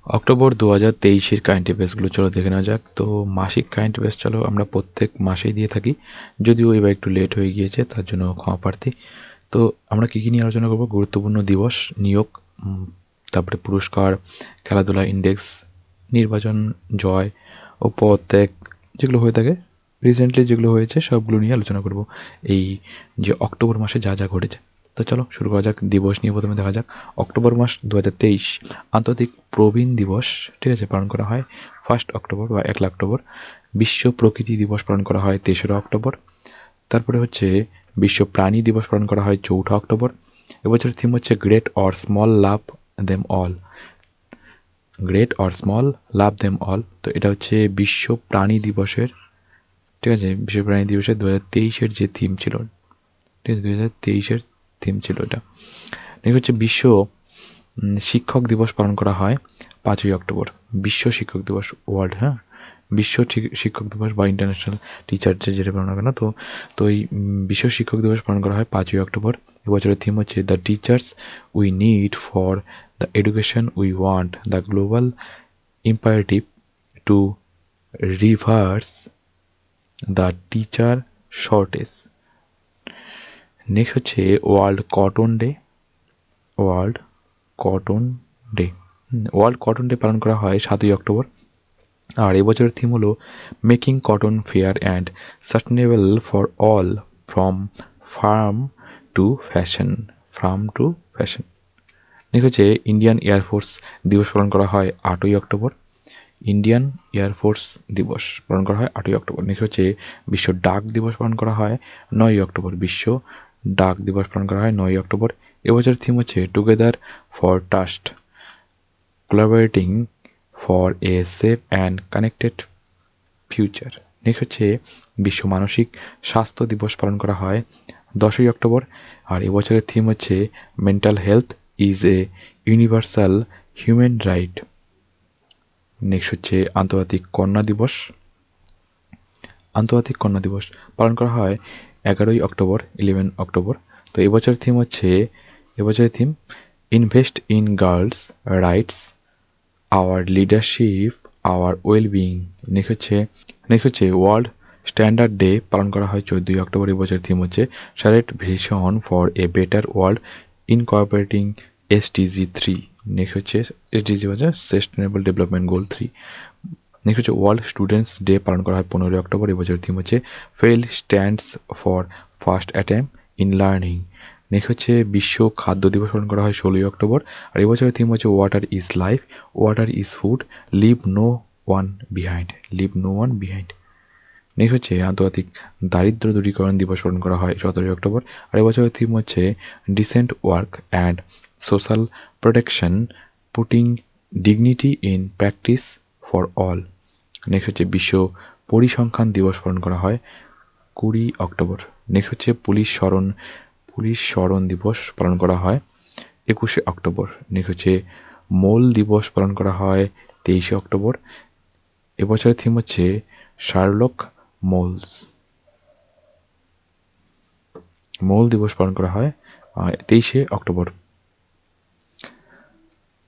October 2023-এর current অ্যাফেয়ার্সগুলো চলো দেখে নেওয়া যাক। তো মাসিক কারেন্ট অ্যাফেয়ার্স চলো আমরা প্রত্যেক মাসেই দিয়ে থাকি, যদিও এবার একটু লেট হয়ে গিয়েছে, তার জন্য ক্ষমা প্রার্থী। তো আমরা কী কী নিয়ে আলোচনা করবো? গুরুত্বপূর্ণ দিবস, নিয়োগ, তারপরে পুরস্কার, খেলাধুলা ইন্ডেক্স, নির্বাচন, জয় ও পদত্যাগ যেগুলো হয়ে থাকে, রিসেন্টলি যেগুলো হয়েছে সবগুলো নিয়ে আলোচনা করব এই যে অক্টোবর মাসে যা যা ঘটেছে। তো চলো শুরু করা যাক। দিবস নিয়ে প্রথমে দেখা যাক। অক্টোবর মাস 2023 আন্তর্জাতিক প্রবীণ দিবস, ঠিক আছে, পালন করা হয় 1 অক্টোবর বা 1 অক্টোবর। বিশ্ব প্রকৃতি দিবস পালন করা হয় 3রা অক্টোবর। তারপরে হচ্ছে বিশ্ব প্রাণী দিবস পালন করা হয় 4 অক্টোবর। এবছরের থিম হচ্ছে great or small love them all. Great or small love them all. তো এটা হচ্ছে বিশ্ব প্রাণী দিবসের, ঠিক আছে, বিশ্ব প্রাণী দিবসের 2023-এর যে থিম ছিল, ঠিক আছে, 2023-এর থিম ছিল এটা। নেক্সট হচ্ছে বিশ্ব শিক্ষক দিবস পালন করা হয় 5ই অক্টোবর। বিশ্ব শিক্ষক দিবস, ওয়ার্ল্ড, হ্যাঁ, বিশ্ব শিক্ষক দিবস বা ইন্টারন্যাশনাল টিচার ডে যেটা পালন করে না, তো তো এই বিশ্ব শিক্ষক দিবস পালন করা হয় 5ই অক্টোবর। এবছরের থিম হচ্ছে the teachers we need for the education we want, the global imperative to reverse the teacher shortage. Next হচ্ছে world cotton day. World cotton day world cotton day পালন করা হয় 7ই অক্টোবর। আর এবছরের থিম হলো making cotton fair and sustainable for all, from farm to fashion. Farm to fashion. Next হচ্ছে Indian air force দিবস পালন করা হয় 8ই অক্টোবর। ইন্ডিয়ান এয়ারফোর্স দিবস পালন করা হয় 8ই অক্টোবর। নেক্সট হচ্ছে বিশ্ব ডাক দিবস পালন করা হয় 9ই অক্টোবর। বিশ্ব ডাক দিবস পালন করা হয় 9ই অক্টোবর। এবছরের থিম হচ্ছে together for trust, collaborating for a safe and connected future. Next হচ্ছে বিশ্ব মানসিক স্বাস্থ্য দিবস পালন করা হয় 10ই অক্টোবর। আর এবছরের থিম হচ্ছে mental health is a universal human right. Next হচ্ছে আন্তর্জাতিক কন্যা দিবস। আন্তর্জাতিক কন্যা দিবস পালন করা হয় 11ই অক্টোবর, 11 অক্টোবর। তো এবছরের থিম হচ্ছে, এবছরের theme invest in girls rights, our leadership, our wellbeing. Next হচ্ছে ওয়ার্ল্ড স্ট্যান্ডার্ড ডে পালন করা হয় 14ই অক্টোবর। এবছরের থিম হচ্ছে shared vision for a better world incorporating SDG 3। Next হচ্ছে SDG হচ্ছে সাস্টেনেবল ডেভেলপমেন্ট গোল 3। নেক্সট হচ্ছে ওয়ার্ল্ড স্টুডেন্টস ডে পালন করা হয় 15ই অক্টোবর। এবছরের থিম হচ্ছে fail stands for first attempt in learning. Next হচ্ছে বিশ্ব খাদ্য দিবস পালন করা হয় 16ই অক্টোবর। আর এবছরের থিম হচ্ছে water is life, water is food, leave no one behind, leave no one behind. Next হচ্ছে আন্তর্জাতিক দারিদ্র দূরীকরণ দিবস পালন করা হয় 17ই অক্টোবর। আর এবছরের থিম হচ্ছে decent work and social protection, putting dignity in practice for all. Next হচ্ছে বিশ্ব পরিসংখ্যান দিবস পালন করা হয় 20 অক্টোবর। নেক্সট হচ্ছে পুলিশ স্মরণ দিবস পালন করা হয় 21শে অক্টোবর। নেক্সট হচ্ছে মৌল দিবস পালন করা হয় 23শে অক্টোবর। এবছরের থিম হচ্ছে শার্লক মোলস। মৌল দিবস পালন করা হয় 23শে অক্টোবর।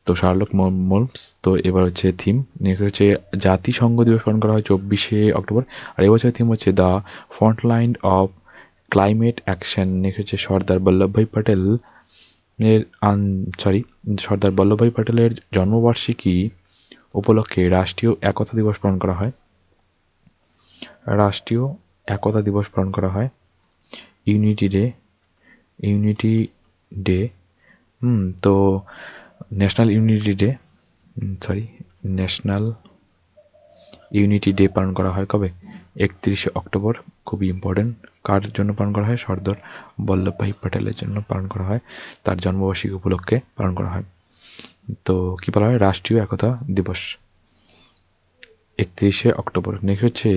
তো শার্লক মোলস। তো এবার হচ্ছে থিম, নেক্সট হচ্ছে জাতিসংঘ দিবস পালন করা হয় 24শে অক্টোবর। আর এবছরের থিম হচ্ছে the frontline of climate action. Next হচ্ছে সর্দার বল্লভভাই প্যাটেলের জন্মবার্ষিকী উপলক্ষে রাষ্ট্রীয় একতা দিবস পালন করা হয়। রাষ্ট্রীয় একতা দিবস পালন করা হয়, ইউনিটি ডে, ইউনিটি ডে। তো national unity day, national unity day পালন করা হয় কবে? 31শে অক্টোবর। খুবই ইম্পর্টেন্ট। কার জন্য পালন করা হয়? সর্দার বল্লভভাই প্যাটেলের জন্য পালন করা হয়, তার জন্মবার্ষিকী উপলক্ষে পালন করা হয়। তো কি বলা হয়? রাষ্ট্রীয় একতা দিবস 31শে অক্টোবর। নেক্সট হচ্ছে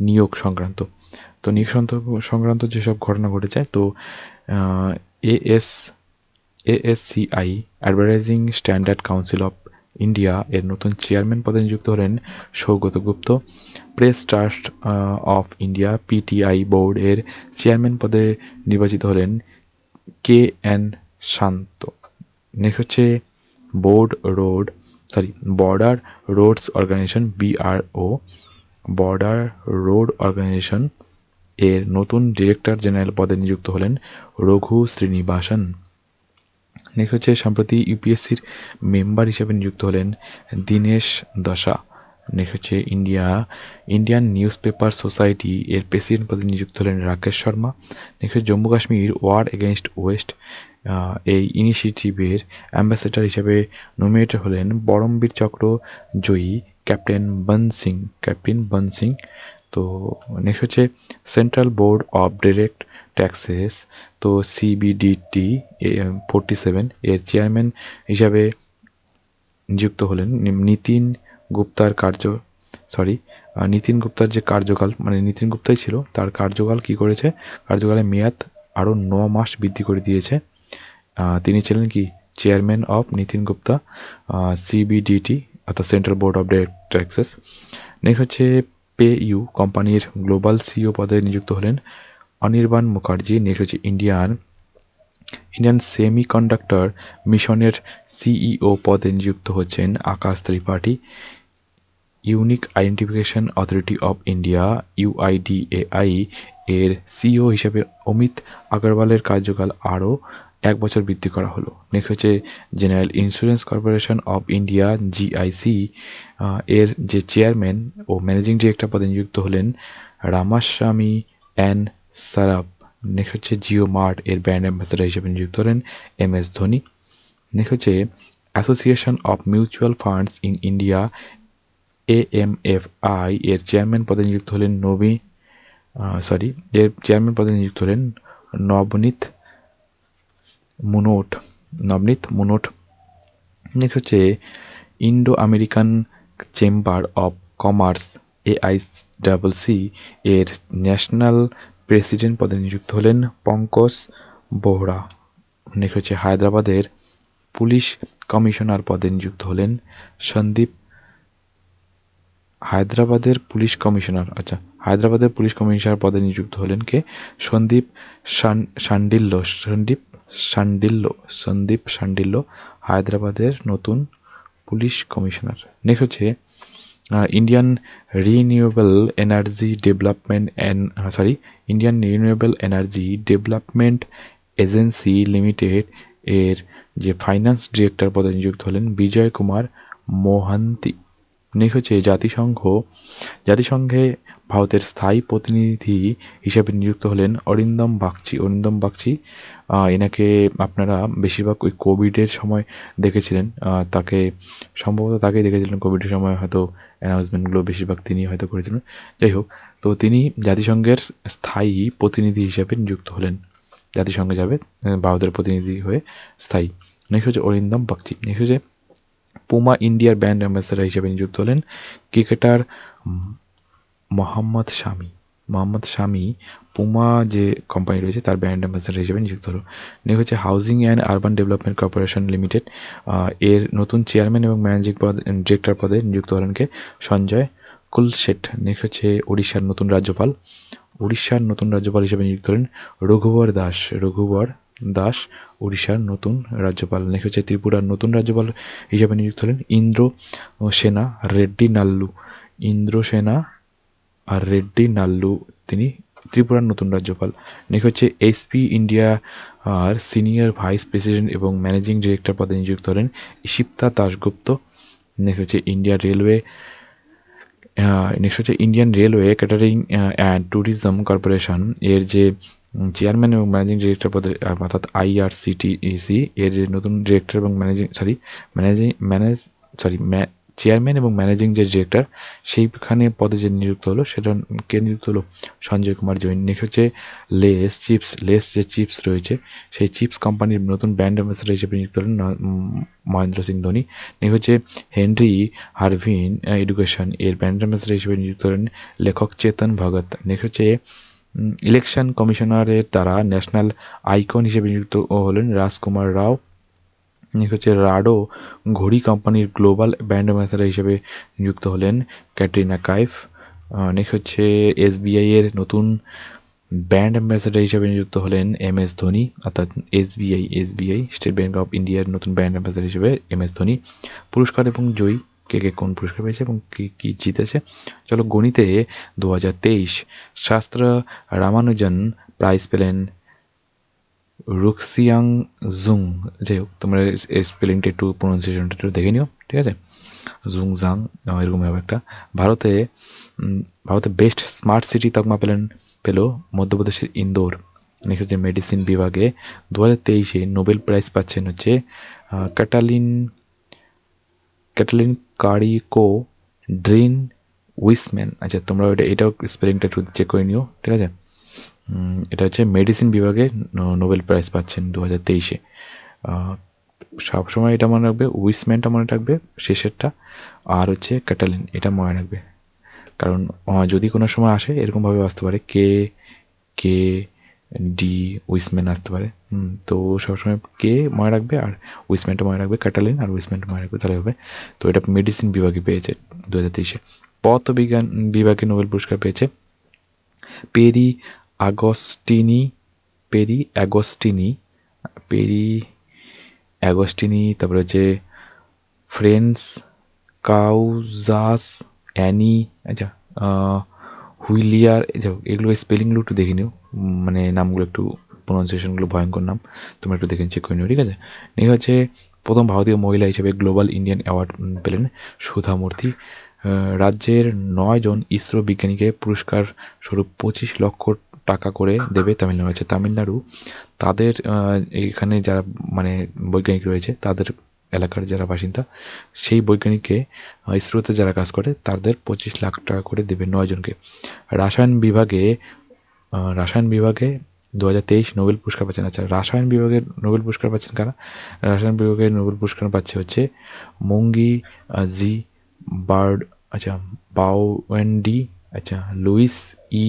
নিয়োগ সংক্রান্ত। তো নিয়োগ সংক্রান্ত যেসব ঘটনা ঘটেছে, তো ASCI advertising standard council of India এর নতুন চেয়ারম্যান পদে নিযুক্ত হলেন Saugata Gupta. Press trust of India PTI board এর চেয়ারম্যান পদে নির্বাচিত হলেন KN শান্ত। নেক্সট হচ্ছে board road border roads organisation BRO, border road organisation এর নতুন ডিরেক্টর জেনারেল পদে নিযুক্ত হলেন রঘু শ্রীনিবাসন। নেক্সট হচ্ছে সম্প্রতি ইউপিএসসির মেম্বার হিসেবে নিযুক্ত হলেন দীনেশ দশা। নেক্সট হচ্ছে ইন্ডিয়ান নিউজ পেপার সোসাইটি এর প্রেসিডেন্ট পদে নিযুক্ত হলেন Rakesh Sharma. Next Jammu Kashmir war against waste এই ইনিশিয়েটিভের অ্যাম্বাসেডর হিসেবে নমিনেটেড হলেন পরমবীর চক্র জয়ী ক্যাপ্টেন বন সিং। তো নেক্সট হচ্ছে central board of direct taxes, তো CBDT 47 এর চেয়ারম্যান হিসাবে নিযুক্ত হলেন নীতিন গুপ্তার যে কার্যকাল, মানে নীতিন গুপ্তাই ছিল, তার কার্যকাল কি করেছে, কার্যকালের মেয়াদ আরও 9 মাস বৃদ্ধি করে দিয়েছে। তিনি ছিলেন কি chairman of Nitin Gupta, CBDT অর্থাৎ central board of direct taxes. Next হচ্ছে PayU কোম্পানির গ্লোবাল CEO পদে নিযুক্ত হলেন অনির্বাণ মুখার্জি। নেক্সট হচ্ছে ইন্ডিয়ান সেমিকন্ডাক্টর মিশনের CEO পদে নিযুক্ত হচ্ছেন Akash Tripathi. Unique identification authority of India UIDAI এর CEO হিসেবে অমিত আগরওয়ালের কার্যকাল আরও 1 বছর বৃদ্ধি করা হলো। নেক্সট হচ্ছে general insurance corporation of India GIC এর যে চেয়ারম্যান ও ম্যানেজিং ডিরেক্টর পদে নিযুক্ত হলেন রামাস্বামী এন সারাফ। নেক্সট হচ্ছে জিও মার্ট এর ব্র্যান্ড অ্যাম্বাসেডর হিসেবে নিযুক্ত হলেন MS ধোনি। নেক্সট হচ্ছে association of mutual funds in India AMFI এর চেয়ারম্যান পদে নিযুক্ত হলেন নবনীত মুনোট। নেক্সট হচ্ছে Indo American chamber of commerce AICC এর ন্যাশনাল প্রেসিডেন্ট পদে নিযুক্ত হলেন পঙ্কজ বোহরা। নেক্সট হচ্ছে হায়দ্রাবাদের পুলিশ কমিশনার পদে নিযুক্ত হলেন হায়দ্রাবাদের পুলিশ কমিশনার পদে নিযুক্ত হলেন কে, সন্দীপ শান্ডিল্য হায়দ্রাবাদের নতুন পুলিশ কমিশনার। নেক্সট হচ্ছে Indian renewable energy development agency limited এর যে ফাইন্যান্স ডিরেক্টর পদে নিযুক্ত হলেন বিজয় কুমার মোহান্তি। নেক্সট হচ্ছে জাতিসংঘে ভারতের স্থায়ী প্রতিনিধি হিসেবে নিযুক্ত হলেন অরিন্দম বাগচি। এনাকে আপনারা বেশিরভাগ ওই কোভিডের সময় দেখেছিলেন, সম্ভবত তাকেই দেখেছিলেন কোভিডের সময়, হয়তো অ্যানাউন্সমেন্টগুলো বেশিরভাগ তিনি হয়তো করেছিলেন। যাই হোক, তো তিনি জাতিসংঘের স্থায়ী প্রতিনিধি হিসেবে নিযুক্ত হলেন, জাতিসংঘে যাবে ভারতের প্রতিনিধি হয়ে স্থায়ী। নেক্সট হচ্ছে অরিন্দম বাগচি। নেক্সট হচ্ছে পুমা ইন্ডিয়ার ব্র্যান্ড অ্যাম্বাসেডর হিসেবে নিযুক্ত হলেন ক্রিকেটার মোহাম্মদ শামি। পুমা যে কোম্পানি রয়েছে তার ব্র্যান্ড অ্যাম্বাসেডর হিসেবে নিযুক্ত হলো। নেক্সট হচ্ছে housing and urban development corporation limited এর নতুন চেয়ারম্যান এবং ম্যানেজিং ডিরেক্টর পদে নিযুক্ত হলেন কে, সঞ্জয় কুলশেঠ। নেক্সট হচ্ছে উড়িষ্যার নতুন রাজ্যপাল হিসেবে নিযুক্ত হলেন রঘুবর দাস উড়িষ্যার নতুন রাজ্যপাল। নেক্সট হচ্ছে ত্রিপুরার নতুন রাজ্যপাল হিসেবে নিযুক্ত হলেন ইন্দ্রসেনা রেড্ডি নাল্লু, তিনি ত্রিপুরার নতুন রাজ্যপাল। নেক্সট হচ্ছে SP ইন্ডিয়া আর সিনিয়র ভাইস প্রেসিডেন্ট এবং ম্যানেজিং ডিরেক্টর পদে নিযুক্ত হলেন ঈশিপ্তা দাশগুপ্ত। নেক্সট হচ্ছে Indian railway catering and tourism corporation এর যে চেয়ারম্যান এবং ম্যানেজিং ডিরেক্টর পদে, অর্থাৎ IRCTC এর যে নতুন ডিরেক্টর এবং চেয়ারম্যান এবং ম্যানেজিং যে ডিরেক্টর সেইখানে পদে যে নিযুক্ত হলো, সেটা কে নিযুক্ত হলো, সঞ্জয় কুমার জৈন। নেক্সট হচ্ছে লেস যে চিপস রয়েছে সেই চিপস কোম্পানির নতুন ব্র্যান্ড অ্যাম্বাসেডর হিসেবে নিযুক্ত হলেন মহেন্দ্র সিং ধোনি। নেক্সট হচ্ছে হেনরি হারভিন এডুকেশন এর ব্র্যান্ড অ্যাম্বাসেডর হিসেবে নিযুক্ত হলেন লেখক চেতন ভগত। নেক্সট হচ্ছে ইলেকশন কমিশনারের দ্বারা ন্যাশনাল আইকন হিসেবে নিযুক্ত হলেন রাজকুমার রাও। নেক্সট হচ্ছে রাডো ঘড়ি কোম্পানির গ্লোবাল ব্র্যান্ড অ্যাম্বাসেডর হিসেবে নিযুক্ত হলেন ক্যাটরিনা কাইফ। নেক্সট হচ্ছে SBI এর নতুন ব্র্যান্ড অ্যাম্বাসেডর হিসেবে নিযুক্ত হলেন MS ধোনি, অর্থাৎ এসবিআই স্টেট ব্যাংক অফ ইন্ডিয়ার নতুন ব্র্যান্ড অ্যাম্বাসেডর হিসেবে MS ধোনি। পুরস্কার এবং জয়ী, কে কোন পুরস্কার পেয়েছে এবং কি জিতেছে। চলো গণিতে 2023 শাস্ত্র রামানুজন প্রাইজ পেলেন রুক্সিয়াং জুং। যাই হোক, তোমরা স্পেলিংটা একটু প্রোনাউন্সিয়েশনটা একটু দেখে নিও, ঠিক আছে। জুংজাং এরকম হবে একটা। ভারতে বেস্ট স্মার্ট সিটি তকমা পেল মধ্যপ্রদেশের ইন্দোর। নেক্সট হচ্ছে মেডিসিন বিভাগে 2023 নোবেল প্রাইজ পাচ্ছেন হচ্ছে ক্যাটালিন কারিকো ড্রিন উইসম্যান। আচ্ছা, তোমরা এটাও স্পেলিংটা একটু চেক করে নিও, ঠিক আছে। এটা হচ্ছে মেডিসিন বিভাগে নোবেল প্রাইজ পাচ্ছেন 2023। সবসময় এটা মনে রাখবে, উইসম্যানটা মনে রাখবে শেষেরটা, আর হচ্ছে ক্যাটালিন এটা মনে রাখবে, কারণ যদি কোনো সময় আসে এরকমভাবে আসতে পারে কে কে ডি উইসম্যান আসতে পারে। তো সবসময় কে মনে রাখবে আর উইসম্যানটা মনে রাখবে, ক্যাটালিন আর উইসম্যানটা মনে রাখবে, তাহলে হবে। তো এটা মেডিসিন বিভাগে পেয়েছে 2023। পদার্থবিজ্ঞান বিভাগে নোবেল পুরস্কার পেয়েছে পেরি আগস্টিনি পেরি অ্যাগস্টিনি তারপরে হচ্ছে ফ্রেন্স কাউজাস অ্যানি। আচ্ছা, হুইলিয়ার। এগুলো স্পেলিংগুলো একটু দেখে নিও, মানে নামগুলো একটু প্রোনাউন্সিয়েশনগুলো ভয়ঙ্কর নাম, তোমরা একটু দেখে চেক করে নিও, ঠিক আছে। এই হচ্ছে প্রথম ভারতীয় মহিলা হিসেবে গ্লোবাল ইন্ডিয়ান অ্যাওয়ার্ড পেলেন সুধা মূর্তি। রাজ্যের 9 জন ইসরো বিজ্ঞানীকে পুরস্কার স্বরূপ 25 লক্ষ টাকা করে দেবে তামিলনাড়ু। আছে তামিলনাড়ু তাদের এখানে যারা মানে বৈজ্ঞানিক রয়েছে, তাদের এলাকার যারা বাসিন্দা, সেই বৈজ্ঞানিককে ইসরোতে যারা কাজ করে তাদের 25 লাখ টাকা করে দেবে 9 জনকে। রসায়ন বিভাগে 2023 নোবেল পুরস্কার পাচ্ছেন। আচ্ছা, রসায়ন বিভাগের নোবেল পুরস্কার পাচ্ছেন কারা? রসায়ন বিভাগের নোবেল পুরস্কার পাচ্ছে হচ্ছে মঙ্গি জি বার্ড, আচ্ছা বাউএনডি, আচ্ছা Louis E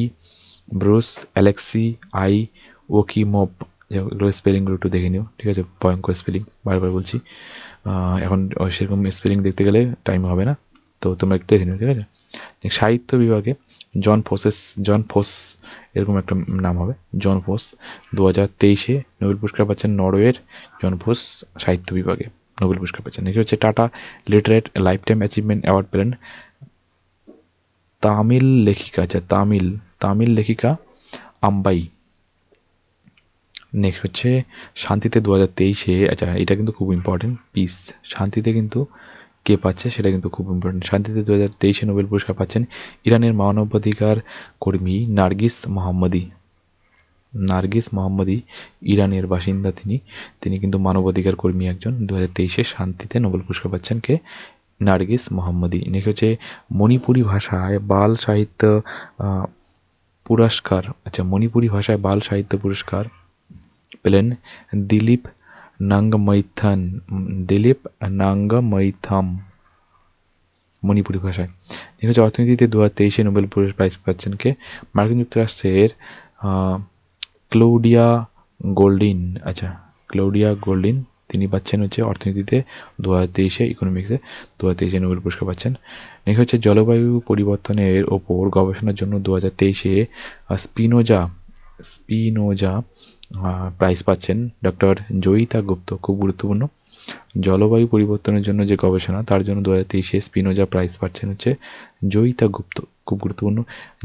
Brus, Alexei I Ekimov. এগুলো স্পেলিংগুলো একটু দেখে নিও, ঠিক আছে, ভয়ঙ্কর স্পেলিং, বারবার বলছি। এখন সেরকম স্পেলিং দেখতে গেলে টাইম হবে না, তো তোমরা একটু দেখে নিও, ঠিক আছে। সাহিত্য বিভাগে জন ফোস এরকম একটা নাম হবে, জন ফোস। 2023 নোবেল পুরস্কার পাচ্ছেন নরওয়ের জন ফোস, সাহিত্য বিভাগে নোবেল পুরস্কার পাচ্ছেন। এটি হচ্ছে tata literate life time achievement award পেলেন তামিল লেখিকা। আচ্ছা, তামিল লেখিকা আম্বাই। নেক্সট হচ্ছে শান্তিতে 2023। আচ্ছা, এটা কিন্তু খুব ইম্পর্টেন্ট, পিস শান্তিতে কিন্তু কে পাচ্ছে সেটা কিন্তু খুব ইম্পর্টেন্ট। শান্তিতে 2023 নোবেল পুরস্কার পাচ্ছেন ইরানের মানবাধিকার কর্মী নার্গিস মোহাম্মদী। ইরানের বাসিন্দা তিনি কিন্তু মানবাধিকার কর্মী একজন। 2023 শান্তিতে নোবেল পুরস্কার পাচ্ছেন কে? নার্গিস মোহাম্মদী। নেক্সট হচ্ছে মণিপুরি ভাষায় বাল সাহিত্য পুরস্কার। আচ্ছা, মণিপুরি ভাষায় বাল সাহিত্য পুরস্কার পেলেন দিলীপ নাঙ্গমৈথাম, মণিপুরি ভাষায়। ঠিক আছে, অর্থনীতিতে 2023 নোবেল প্রাইজ পাচ্ছেন কে? মার্কিন যুক্তরাষ্ট্রের ক্লৌডিয়া গোল্ডিন। আচ্ছা, ক্লৌডিয়া গোল্ডিন তিনি পাচ্ছেন হচ্ছে অর্থনীতিতে 2023 ইকোনমিক্সে 2023 নোবেল পুরস্কার পাচ্ছেন। নেক্সট হচ্ছে জলবায়ু পরিবর্তনের ওপর গবেষণার জন্য 2023 স্পিনোজা প্রাইজ পাচ্ছেন ডক্টর জয়িতা গুপ্ত। খুব গুরুত্বপূর্ণ, জলবায়ু পরিবর্তনের জন্য যে গবেষণা তার জন্য 2023 স্পিনোজা প্রাইজ পাচ্ছেন হচ্ছে জয়িতা গুপ্ত, খুব গুরুত্বপূর্ণ।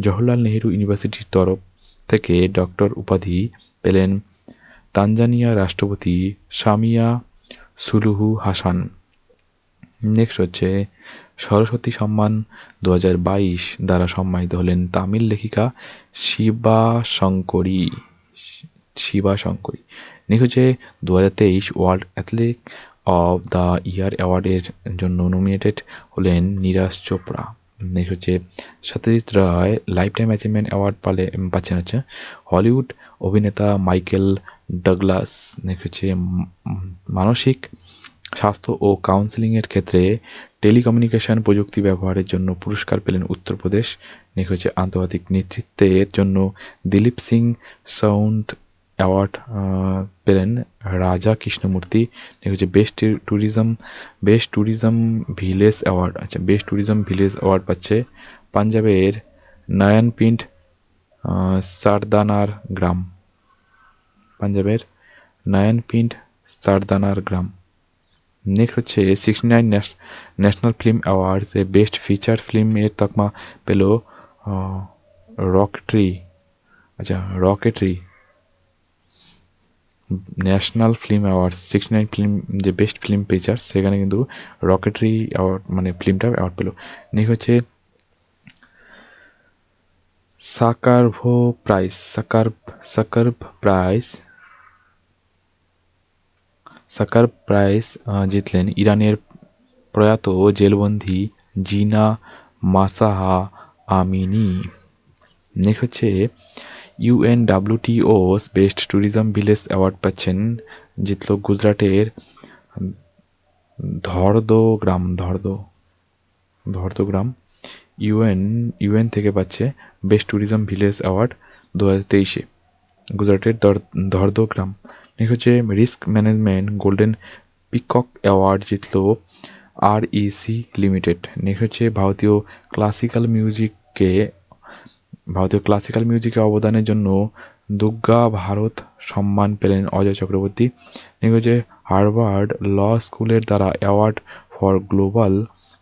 জওহরলাল নেহেরু ইউনিভার্সিটির তরফ থেকে ডক্টর উপাধি পেলেন তানজানিয়ার রাষ্ট্রপতি সামিয়া সুলুহু হাসান। নেক্সট হচ্ছে সরস্বতী সম্মান 2022 দ্বারা সম্মানিত হলেন তামিল লেখিকা শিবা শঙ্করী। নেক্সট হচ্ছে 2023 world athletic of the year অ্যাওয়ার্ডের জন্য নমিনেটেড হলেন নীরাজ চোপড়া। নেক্সট হচ্ছে Satyajit Ray lifetime achievement award পাচ্ছেন হচ্ছে হলিউড অভিনেতা মাইকেল ডাগলাস। নেক্সট হচ্ছে মানসিক স্বাস্থ্য ও কাউন্সেলিংয়ের ক্ষেত্রে টেলিকমিউনিকেশন প্রযুক্তি ব্যবহারের জন্য পুরস্কার পেলেন উত্তরপ্রদেশ। নেক্সট হচ্ছে আন্তর্জাতিক নেতৃত্বের জন্য দিলীপ সিং সাউন্ড অ্যাওয়ার্ড পেলেন রাজা কৃষ্ণমূর্তি। নেক্সট হচ্ছে বেস্ট ট্যুরিজম ভিলেজ অ্যাওয়ার্ড। আচ্ছা, বেস্ট ট্যুরিজম ভিলেজ অ্যাওয়ার্ড পাচ্ছে পাঞ্জাবের নয়নপিন্ট সারদানার গ্রাম, পাঞ্জাবের নয়নপিন্ড সারদানার গ্রাম। নেক্সট হচ্ছে 69 ন্যাশনাল ফিল্ম অ্যাওয়ার্ডস এ বেস্ট ফিচার ফিল্ম এর তকমা পেল রকেট্রি। আচ্ছা, রকেট্রি ন্যাশনাল ফিল্ম অ্যাওয়ার্ডস 69 ফিল্ম যে বেস্ট ফিল্ম ফিচার, সেখানে কিন্তু রকেট্রি অ্যাওয়ার্ড মানে ফিল্মটা অ্যাওয়ার্ড পেল। নেক্সট হচ্ছে সাকারভো প্রাইজ, সাকার প্রাইজ জিতলেন ইরানের প্রয়াত জেলবন্দি জিনা মাসাহা আমিনি। নেক্সট হচ্ছে ইউএনডব্লিউটিওস বেস্ট ট্যুরিজম ভিলেজ অ্যাওয়ার্ড পাচ্ছেন, জিতল গুজরাটের ধর্দগ্রাম। ইউএন থেকে পাচ্ছে বেস্ট ট্যুরিজম ভিলেজ অ্যাওয়ার্ড 2023-এ, গুজরাটের ধর্দগ্রাম। নেক্সট হচ্ছে risk management golden peacock award জিতল আরইসি লিমিটেড। নেক্সট হচ্ছে ভারতীয় ক্লাসিক্যাল মিউজিকে অবদানের জন্য দুর্গা ভারত সম্মান পেলেন অজয় চক্রবর্তী। নেক্সট হচ্ছে হার্ভার্ড ল স্কুলের দ্বারা অ্যাওয়ার্ড ফর গ্লোবাল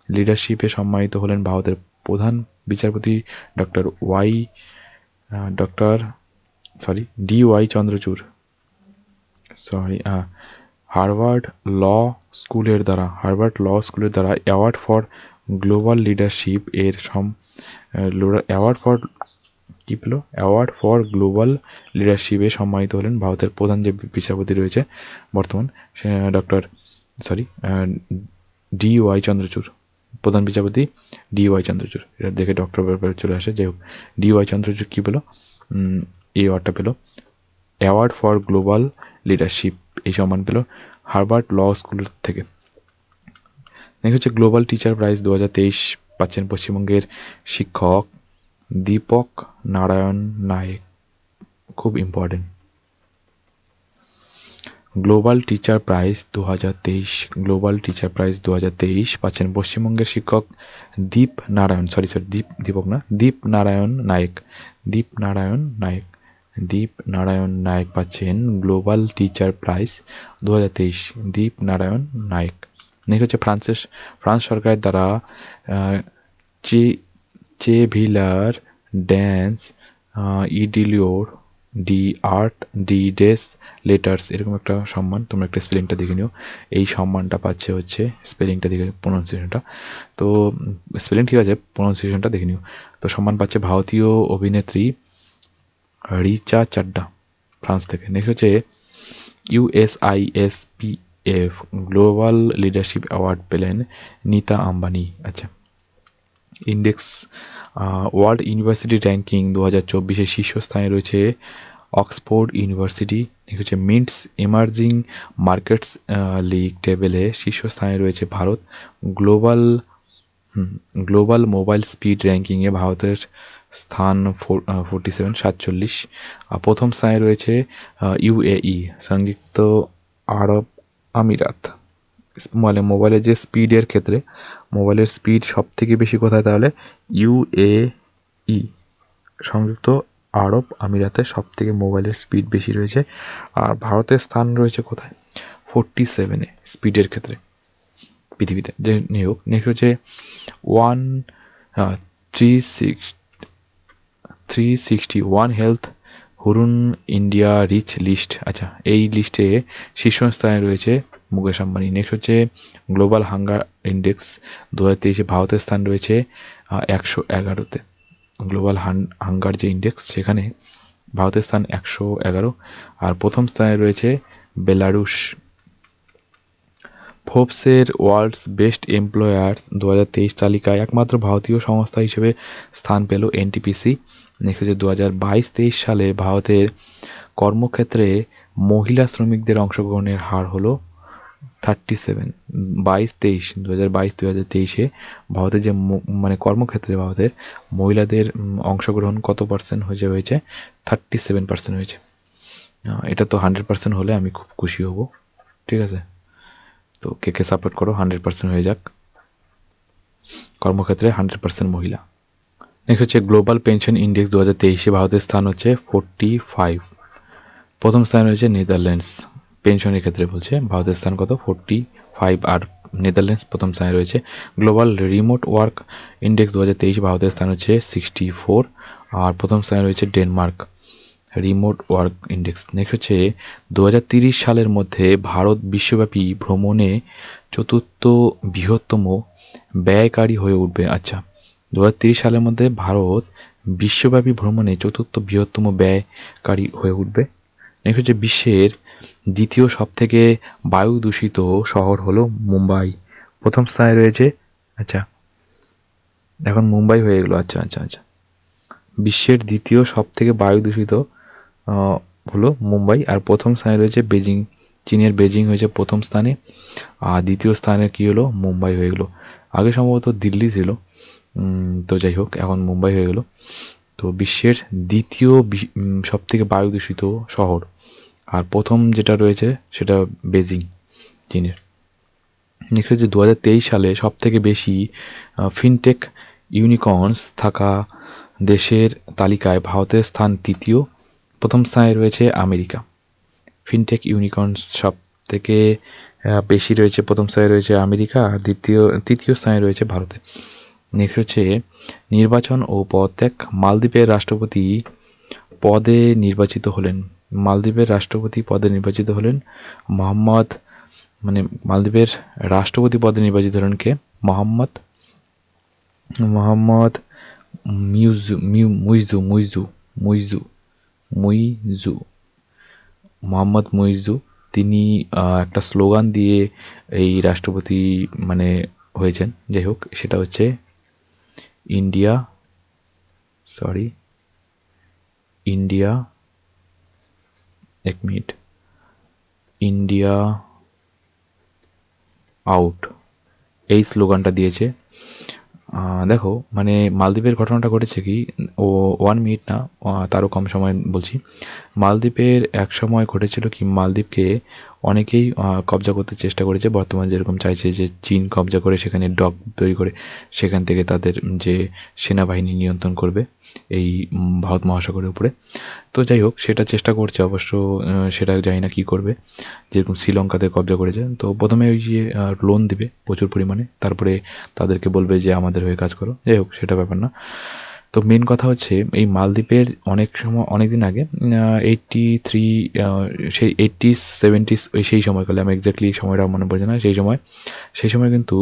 লিডারশিপে সম্মানিত হলেন ভারতের প্রধান বিচারপতি ডক্টর DY চন্দ্রচূড়। হার্ভার্ড ল স্কুলের দ্বারা অ্যাওয়ার্ড ফর গ্লোবাল লিডারশিপ এর অ্যাওয়ার্ড ফর গ্লোবাল লিডারশিপে সম্মানিত হলেন ভারতের প্রধান যে বিচারপতি রয়েছে বর্তমান, ডক্টর DY চন্দ্রচূড়, প্রধান বিচারপতি DY চন্দ্রচূড়। এটা দেখে ডক্টর ব্যাপারে চলে আসে, যাই হোক DY চন্দ্রচূড় কি পেল, এই অ্যাওয়ার্ডটা পেল, অ্যাওয়ার্ড ফর গ্লোবাল লিডারশিপ, এই সম্মান পেল হার্ভার্ড ল স্কুল থেকে। নেক্সট হচ্ছে গ্লোবাল টিচার প্রাইজ 2023 পাচ্ছেন পশ্চিমবঙ্গের শিক্ষক দীপক নারায়ণ নায়েক, খুব ইম্পর্টেন্ট। গ্লোবাল টিচার প্রাইজ 2023 পাচ্ছেন পশ্চিমবঙ্গের শিক্ষক দীপ নারায়ণ নায়েক পাচ্ছেন গ্লোবাল টিচার প্রাইজ 2023, দীপ নারায়ণ নায়েক। নেক্সট হচ্ছে ফ্রান্স সরকারের দ্বারা চেভিলার ড্যান্স ইডিলিওর ডি আর্ট ডি ডেস লেটার্স, এরকম একটা সম্মান, তোমরা একটা স্পেলিংটা দেখে নিও। এই সম্মানটা পাচ্ছে হচ্ছে, স্পেলিংটা দেখে প্রোনাউন্সিয়েশনটা, তো স্পেলিং ঠিক আছে, প্রোনাউন্সিয়েশনটা দেখে নিও। তো সম্মান পাচ্ছে ভারতীয় অভিনেত্রী রিচা চাড্ডা, ফ্রান্স থেকে। নেক্সট হচ্ছে USISPF গ্লোবাল লিডারশিপ অ্যাওয়ার্ড পেলেন নীতা আম্বানি। আচ্ছা, ইন্ডেক্স ওয়ার্ল্ড ইউনিভার্সিটি র্যাঙ্কিং 2024-এ শীর্ষস্থানে রয়েছে অক্সফোর্ড ইউনিভার্সিটি। হচ্ছে মিন্টস এমার্জিং মার্কেটস লিগ টেবিলে শীর্ষস্থানে রয়েছে ভারত। গ্লোবাল মোবাইল স্পিড র্যাঙ্কিংয়ে ভারতের স্থান 47। প্রথম স্থানে রয়েছে UAE সংযুক্ত আরব আমিরাত। মানে মোবাইলের যে স্পিডের ক্ষেত্রে, মোবাইলের স্পিড সব থেকে বেশি কোথায়, তাহলে UAE সংযুক্ত আরব আমিরাতে সব থেকে মোবাইলের স্পিড বেশি রয়েছে। আর ভারতের স্থান রয়েছে কোথায়, 47-এ স্পিডের ক্ষেত্রে পৃথিবীতে। যে নিয়ে হোক, নেক্সট হচ্ছে 361 wealth Hurun India rich list. আচ্ছা, এই লিস্টে শীর্ষস্থানে রয়েছে মুকেশ আম্বানি। নেক্সট হচ্ছে গ্লোবাল হাঙ্গার ইন্ডেক্স 2023-এ ভারতের স্থান রয়েছে 111-তে। গ্লোবাল হাঙ্গার যে ইন্ডেক্স, সেখানে ভারতের স্থান 111, আর প্রথম স্থানে রয়েছে বেলারুশ। ফোর্বসের ওয়ার্ল্ডস বেস্ট এমপ্লয়ার 2023 তালিকায় একমাত্র ভারতীয় সংস্থা হিসেবে স্থান পেল NTPC। নেক্সট হচ্ছে 2022-23 সালে ভারতের কর্মক্ষেত্রে মহিলা শ্রমিকদের অংশগ্রহণের হার হলো 37। 2022-23-এ ভারতের যে মানে কর্মক্ষেত্রে ভারতের মহিলাদের অংশগ্রহণ কত পার্সেন্ট হয়েছে, 37% হয়েছে। এটা তো 100% হলে আমি খুব খুশি হব, ঠিক আছে। তো কে সাপোর্ট করো, 100% হয়ে যাক, কর্মক্ষেত্রে 100% মহিলা। নেক্সট হচ্ছে গ্লোবাল পেনশন ইন্ডেক্স 2023-এ ভারতের স্থান হচ্ছে 45। প্রথম স্থানে রয়েছে নেদারল্যান্ডস। পেনশনের ক্ষেত্রে বলছে ভারতের স্থান কত? 45, আর নেদারল্যান্ডস প্রথম স্থানে রয়েছে। গ্লোবাল রিমোট ওয়ার্ক ইন্ডেক্স 2023 ভারতের স্থান হচ্ছে 64, আর প্রথম স্থানে রয়েছে Denmark remote work index. Next হচ্ছে 2030 সালের মধ্যে ভারত বিশ্বব্যাপী ভ্রমণে চতুর্থ বৃহত্তম ব্যয়কারী হয়ে উঠবে। আচ্ছা, 2030 সালের মধ্যে ভারত বিশ্বব্যাপী ভ্রমণে চতুর্থ বৃহত্তম ব্যয়কারী হয়ে উঠবে। নেক্সট হচ্ছে বিশ্বের দ্বিতীয় সবথেকে বায়ু দূষিত শহর হলো মুম্বাই। প্রথম স্থানে রয়েছে, আচ্ছা এখন মুম্বাই হয়ে গেল। আচ্ছা আচ্ছা আচ্ছা, বিশ্বের দ্বিতীয় সবথেকে বায়ু দূষিত হলো মুম্বাই, আর প্রথম স্থানে রয়েছে বেজিং। চীনের বেজিং হয়েছে প্রথম স্থানে, আর দ্বিতীয় স্থানে কি হলো? মুম্বাই হয়ে গেল। আগে সম্ভবত দিল্লি ছিল, তো যাই হোক এখন মুম্বাই হয়ে গেল। তো বিশ্বের দ্বিতীয় সবথেকে বায়ু দূষিত শহর, আর প্রথম যেটা রয়েছে সেটা বেজিং চীনের। নেক্সট হচ্ছে 2023 সালে সবথেকে বেশি ফিনটেক ইউনিকর্নস থাকা দেশের তালিকায় ভারতের স্থান তৃতীয়। প্রথম স্থানে রয়েছে আমেরিকা। ফিনটেক ইউনিকর্নস সব থেকে বেশি রয়েছে, প্রথম স্থানে রয়েছে আমেরিকা, আর তৃতীয় স্থানে রয়েছে ভারতে। নেক্সট হচ্ছে নির্বাচন ও পদত্যাগ। মালদ্বীপের রাষ্ট্রপতি পদে নির্বাচিত হলেন মোহাম্মদ, মানে মালদ্বীপের রাষ্ট্রপতি পদে নির্বাচিত হলেন কে? মোহাম্মদ মুইজু। তিনি একটা স্লোগান দিয়ে এই রাষ্ট্রপতি মানে হয়েছেন। যাই হোক, সেটা হচ্ছে ইন্ডিয়া আউট, এই স্লোগানটা দিয়েছে। দেখো মানে মালদ্বীপের ঘটনাটা ঘটেছে কি, ও 1 মিনিট না, তারও কম সময় বলছি। মালদ্বীপের এক সময় ঘটেছিল কি, মালদ্বীপকে অনেকেই কবজা করতে চেষ্টা করেছে। বর্তমানে যেরকম চাইছে যে চীন কবজা করে সেখানে ডক তৈরি করে সেখান থেকে তাদের যে সেনাবাহিনী নিয়ন্ত্রণ করবে এই ভারত মহাসাগরের উপরে। তো যাই হোক, সেটা চেষ্টা করছে অবশ্য, সেটা জানি না কী করবে। যেরকম শ্রীলঙ্কাতে কবজা করেছে, তো প্রথমে ওই যে লোন দিবে প্রচুর পরিমাণে, তারপরে তাদেরকে বলবে যে আমাদের হয়ে কাজ করো। যাই হোক, সেটা ব্যাপার না। তো মেন কথা হচ্ছে এই মালদ্বীপের অনেক দিন আগে 83, সেই 80s 70s ওই সেই সময়কালে, আমি এক্স্যাক্টলি সময়টা মনে পড়ছে না, সেই সময় কিন্তু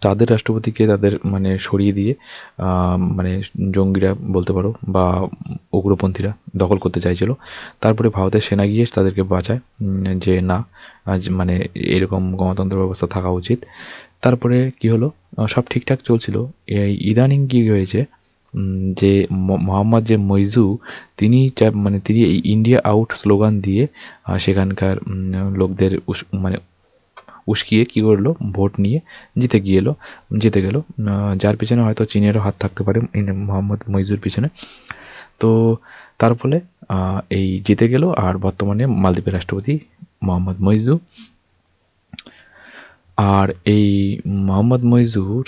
তাদের রাষ্ট্রপতিকে তাদের মানে সরিয়ে দিয়ে মানে জঙ্গিরা বলতে পারো বা উগ্রপন্থীরা দখল করতে চাইছিল। তারপরে ভারতের সেনা গিয়ে তাদেরকে বাঁচায়, যে না আজ মানে এরকম গণতন্ত্র ব্যবস্থা থাকা উচিত। তারপরে কি হলো, সব ঠিকঠাক চলছিল। এই ইদানিং কি হয়েছে, যে মোহাম্মদ যে মইজু, তিনি এই ইন্ডিয়া আউট স্লোগান দিয়ে সেখানকার লোকদের মানে উস্কিয়ে কী করলো, ভোট নিয়ে জিতে গেল। যার পিছনে হয়তো চীনেরও হাত থাকতে পারে, মোহাম্মদ মইজুর পিছনে। তো তার ফলে এই জিতে গেল, আর বর্তমানে মালদ্বীপের রাষ্ট্রপতি মোহাম্মদ মইজু। আর এই মোহাম্মদ মইজুর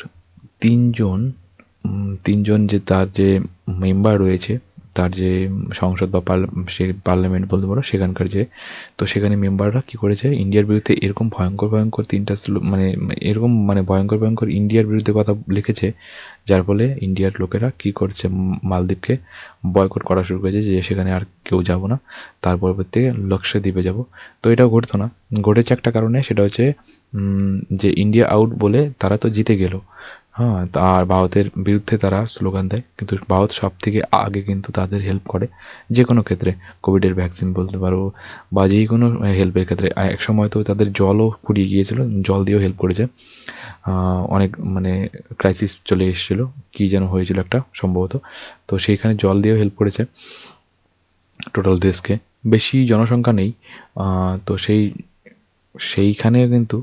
তিনজন যে তার যে মেম্বার রয়েছে, তার যে সংসদ বা সে পার্লামেন্ট বলতে পারো সেখানকার যে, তো সেখানে মেম্বাররা কি করেছে, ইন্ডিয়ার বিরুদ্ধে এরকম ভয়ঙ্কর তিনটা এরকম ভয়ঙ্কর ইন্ডিয়ার বিরুদ্ধে কথা লিখেছে, যার ফলে ইন্ডিয়ার লোকেরা কি করছে, মালদ্বীপকে বয়কট করা শুরু করেছে, যে সেখানে আর কেউ যাব না, তার পরবর্তী লক্ষদ্বীপে যাব। তো এটাও ঘটতো না, ঘটেছে একটা কারণে, সেটা হচ্ছে যে ইন্ডিয়া আউট বলে তারা তো জিতে গেল, হ্যাঁ, আর ভারতের বিরুদ্ধে তারা স্লোগান দেয়, কিন্তু ভারত সব থেকে আগে কিন্তু তাদের হেল্প করে যে কোনো ক্ষেত্রে। কোভিডের ভ্যাকসিন বলতে পারো বা যে কোনো হেল্পের ক্ষেত্রে। এক সময় তো তাদের জলও ফুরিয়ে গিয়েছিল, জল দিয়েও হেল্প করেছে। অনেক মানে ক্রাইসিস চলে এসেছিল, কী যেন হয়েছিল একটা সম্ভবত, তো সেইখানে জল দিয়েও হেল্প করেছে টোটাল দেশকে। বেশি জনসংখ্যা নেই, তো সেইখানে কিন্তু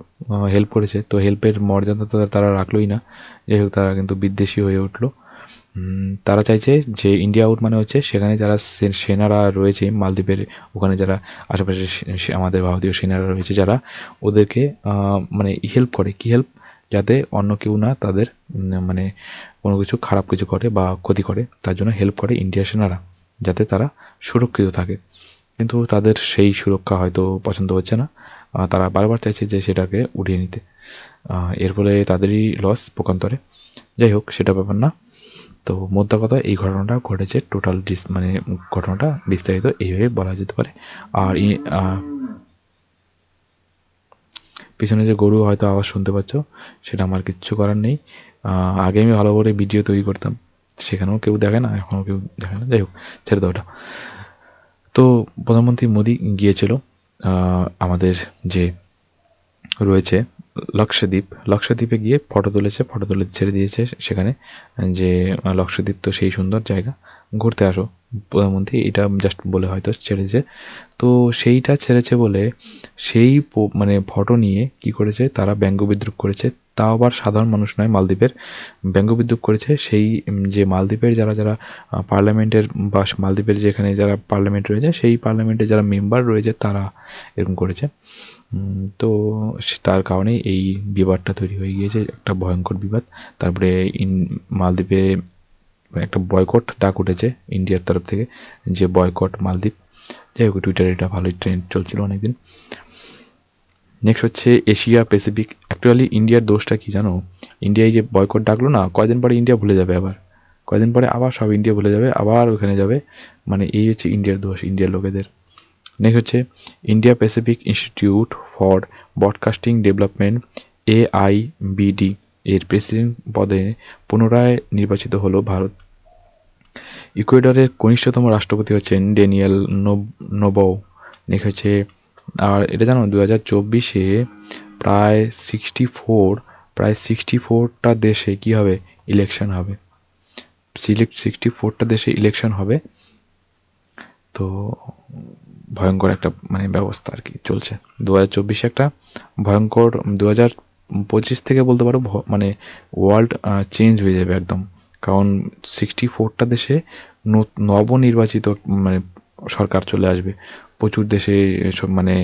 হেল্প করেছে। তো হেল্পের মর্যাদা তো তারা রাখলোই না, যাই হোক তারা কিন্তু বিদ্বেষী হয়ে উঠলো। তারা চাইছে যে ইন্ডিয়া আউট মানে হচ্ছে সেখানে যারা সেনারা রয়েছে মালদ্বীপের, ওখানে যারা আশেপাশে আমাদের ভারতীয় সেনারা রয়েছে, যারা ওদেরকে মানে হেল্প করে, কি হেল্প, যাতে অন্য কেউ না তাদের মানে কোনো কিছু খারাপ কিছু করে বা ক্ষতি করে, তার জন্য হেল্প করে ইন্ডিয়ার সেনারা, যাতে তারা সুরক্ষিত থাকে। কিন্তু তাদের সেই সুরক্ষা হয়তো পছন্দ হচ্ছে না, তারা বারবার চাইছে যে সেটাকে উঠিয়ে নিতে। এর ফলে তাদেরই লস পক্ষান্তরে। যাই হোক, সেটা ব্যাপার না। তো মোদ্দা কথা, এই ঘটনাটা ঘটেছে টোটাল মানে ঘটনাটা বিস্তারিত এইভাবে বলা যেতে পারে। আর পিছনে যে গরু হয়তো আওয়াজ শুনতে পাচ্ছ, সেটা আমার কিচ্ছু করার নেই। আগে আমি ভালো করে ভিডিও তৈরি করতাম, সেখানেও কেউ দেখে না, এখনও কেউ দেখে না। যাই হোক, ছেড়ে দাও ওটা। তো প্রধানমন্ত্রী মোদি গিয়েছিল আমাদের যে রয়েছে লক্ষদ্বীপ, লক্ষদ্বীপে গিয়ে ফটো তুলেছে, ফটো তুলে ছেড়ে দিয়েছে সেখানে যে লক্ষদ্বীপ তো সেই সুন্দর জায়গা, ঘুরতে আসো। প্রধানমন্ত্রী এটা জাস্ট বলে হয়তো ছেড়েছে। তো সেইটা ছেড়েছে বলে সেই মানে ফটো নিয়ে কি করেছে, তারা ব্যঙ্গ বিদ্রুপ করেছে। তাও আবার সাধারণ মানুষ নয়, মালদ্বীপের ব্যঙ্গ বিদ্রুপ করেছে সেই যে মালদ্বীপের যারা যারা পার্লামেন্টের বা মালদ্বীপের যেখানে যারা পার্লামেন্ট রয়েছে, সেই পার্লামেন্টে যারা মেম্বার রয়েছে তারা এরকম করেছে। তো তার কারণেই এই বিবাদটা তৈরি হয়ে গিয়েছে, একটা ভয়ঙ্কর বিবাদ। তারপরে মালদ্বীপে একটা বয়কট ডাক উঠেছে ইন্ডিয়ার তরফ থেকে, যে বয়কট মালদ্বীপ। যাই হোক, টুইটারে এটা ভালোই ট্রেন্ড চলছিল অনেকদিন। নেক্সট হচ্ছে এশিয়া প্যাসিফিক। অ্যাকচুয়ালি ইন্ডিয়ার দোষটা কি জানো? ইন্ডিয়ায় যে বয়কট ডাকলো না, কয়দিন পরে ইন্ডিয়া ভুলে যাবে, আবার কয়দিন পরে আবার সব ইন্ডিয়া ভুলে যাবে, আবার ওখানে যাবে। মানে এই হচ্ছে ইন্ডিয়ার দোষ, ইন্ডিয়ার লোকেদের। নেক্সট হচ্ছে India Pacific institute for broadcasting development, AIBD এর প্রেসিডেন্ট পদে পুনরায় নির্বাচিত হলো ভারত। ইকুয়েডরের কনিষ্ঠতম রাষ্ট্রপতি হচ্ছেন ড্যানিয়েল নোবোও। নেক্সট হচ্ছে, আর এটা জানো 2024-এ প্রায় 64টা দেশে কি হবে, ইলেকশন হবে। 64টা দেশে ইলেকশন হবে। তো ভয়ঙ্কর একটা মানে ব্যবস্থা আর কি চলছে। 2024 একটা ভয়ঙ্কর, 2025 থেকে বলতে পারো মানে ওয়ার্ল্ড চেঞ্জ হয়ে যাবে একদম। কারণ 64টা দেশে নবনির্বাচিত মানে সরকার চলে আসবে। প্রচুর দেশে সব মানে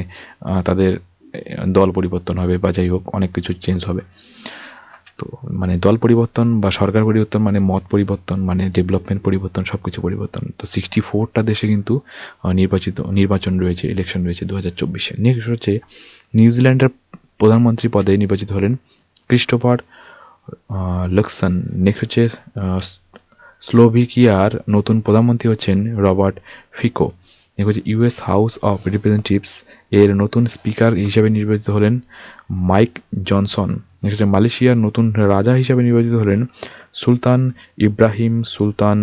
তাদের দল পরিবর্তন হবে, বা যাই হোক অনেক কিছু চেঞ্জ হবে। তো মানে দল পরিবর্তন বা সরকার পরিবর্তন মানে মত পরিবর্তন, মানে ডেভেলপমেন্ট পরিবর্তন, সব কিছু পরিবর্তন। তো 64টা দেশে কিন্তু নির্বাচন রয়েছে, ইলেকশন রয়েছে 2024-এ। নেক্সট হচ্ছে নিউজিল্যান্ডের প্রধানমন্ত্রী পদে নির্বাচিত হলেন ক্রিস্টোফার লক্সন। নেক্সট হচ্ছে স্লোভাকিয়ার নতুন প্রধানমন্ত্রী হচ্ছেন রবার্ট ফিকো। নেক্সট হচ্ছে ইউএস হাউস অফ রিপ্রেজেন্টেটিভস এর নতুন স্পিকার হিসেবে নির্বাচিত হলেন মাইক জনসন। নেক্সট হচ্ছে মালয়েশিয়ার নতুন রাজা হিসেবে নির্বাচিত হলেন সুলতান ইব্রাহিম সুলতান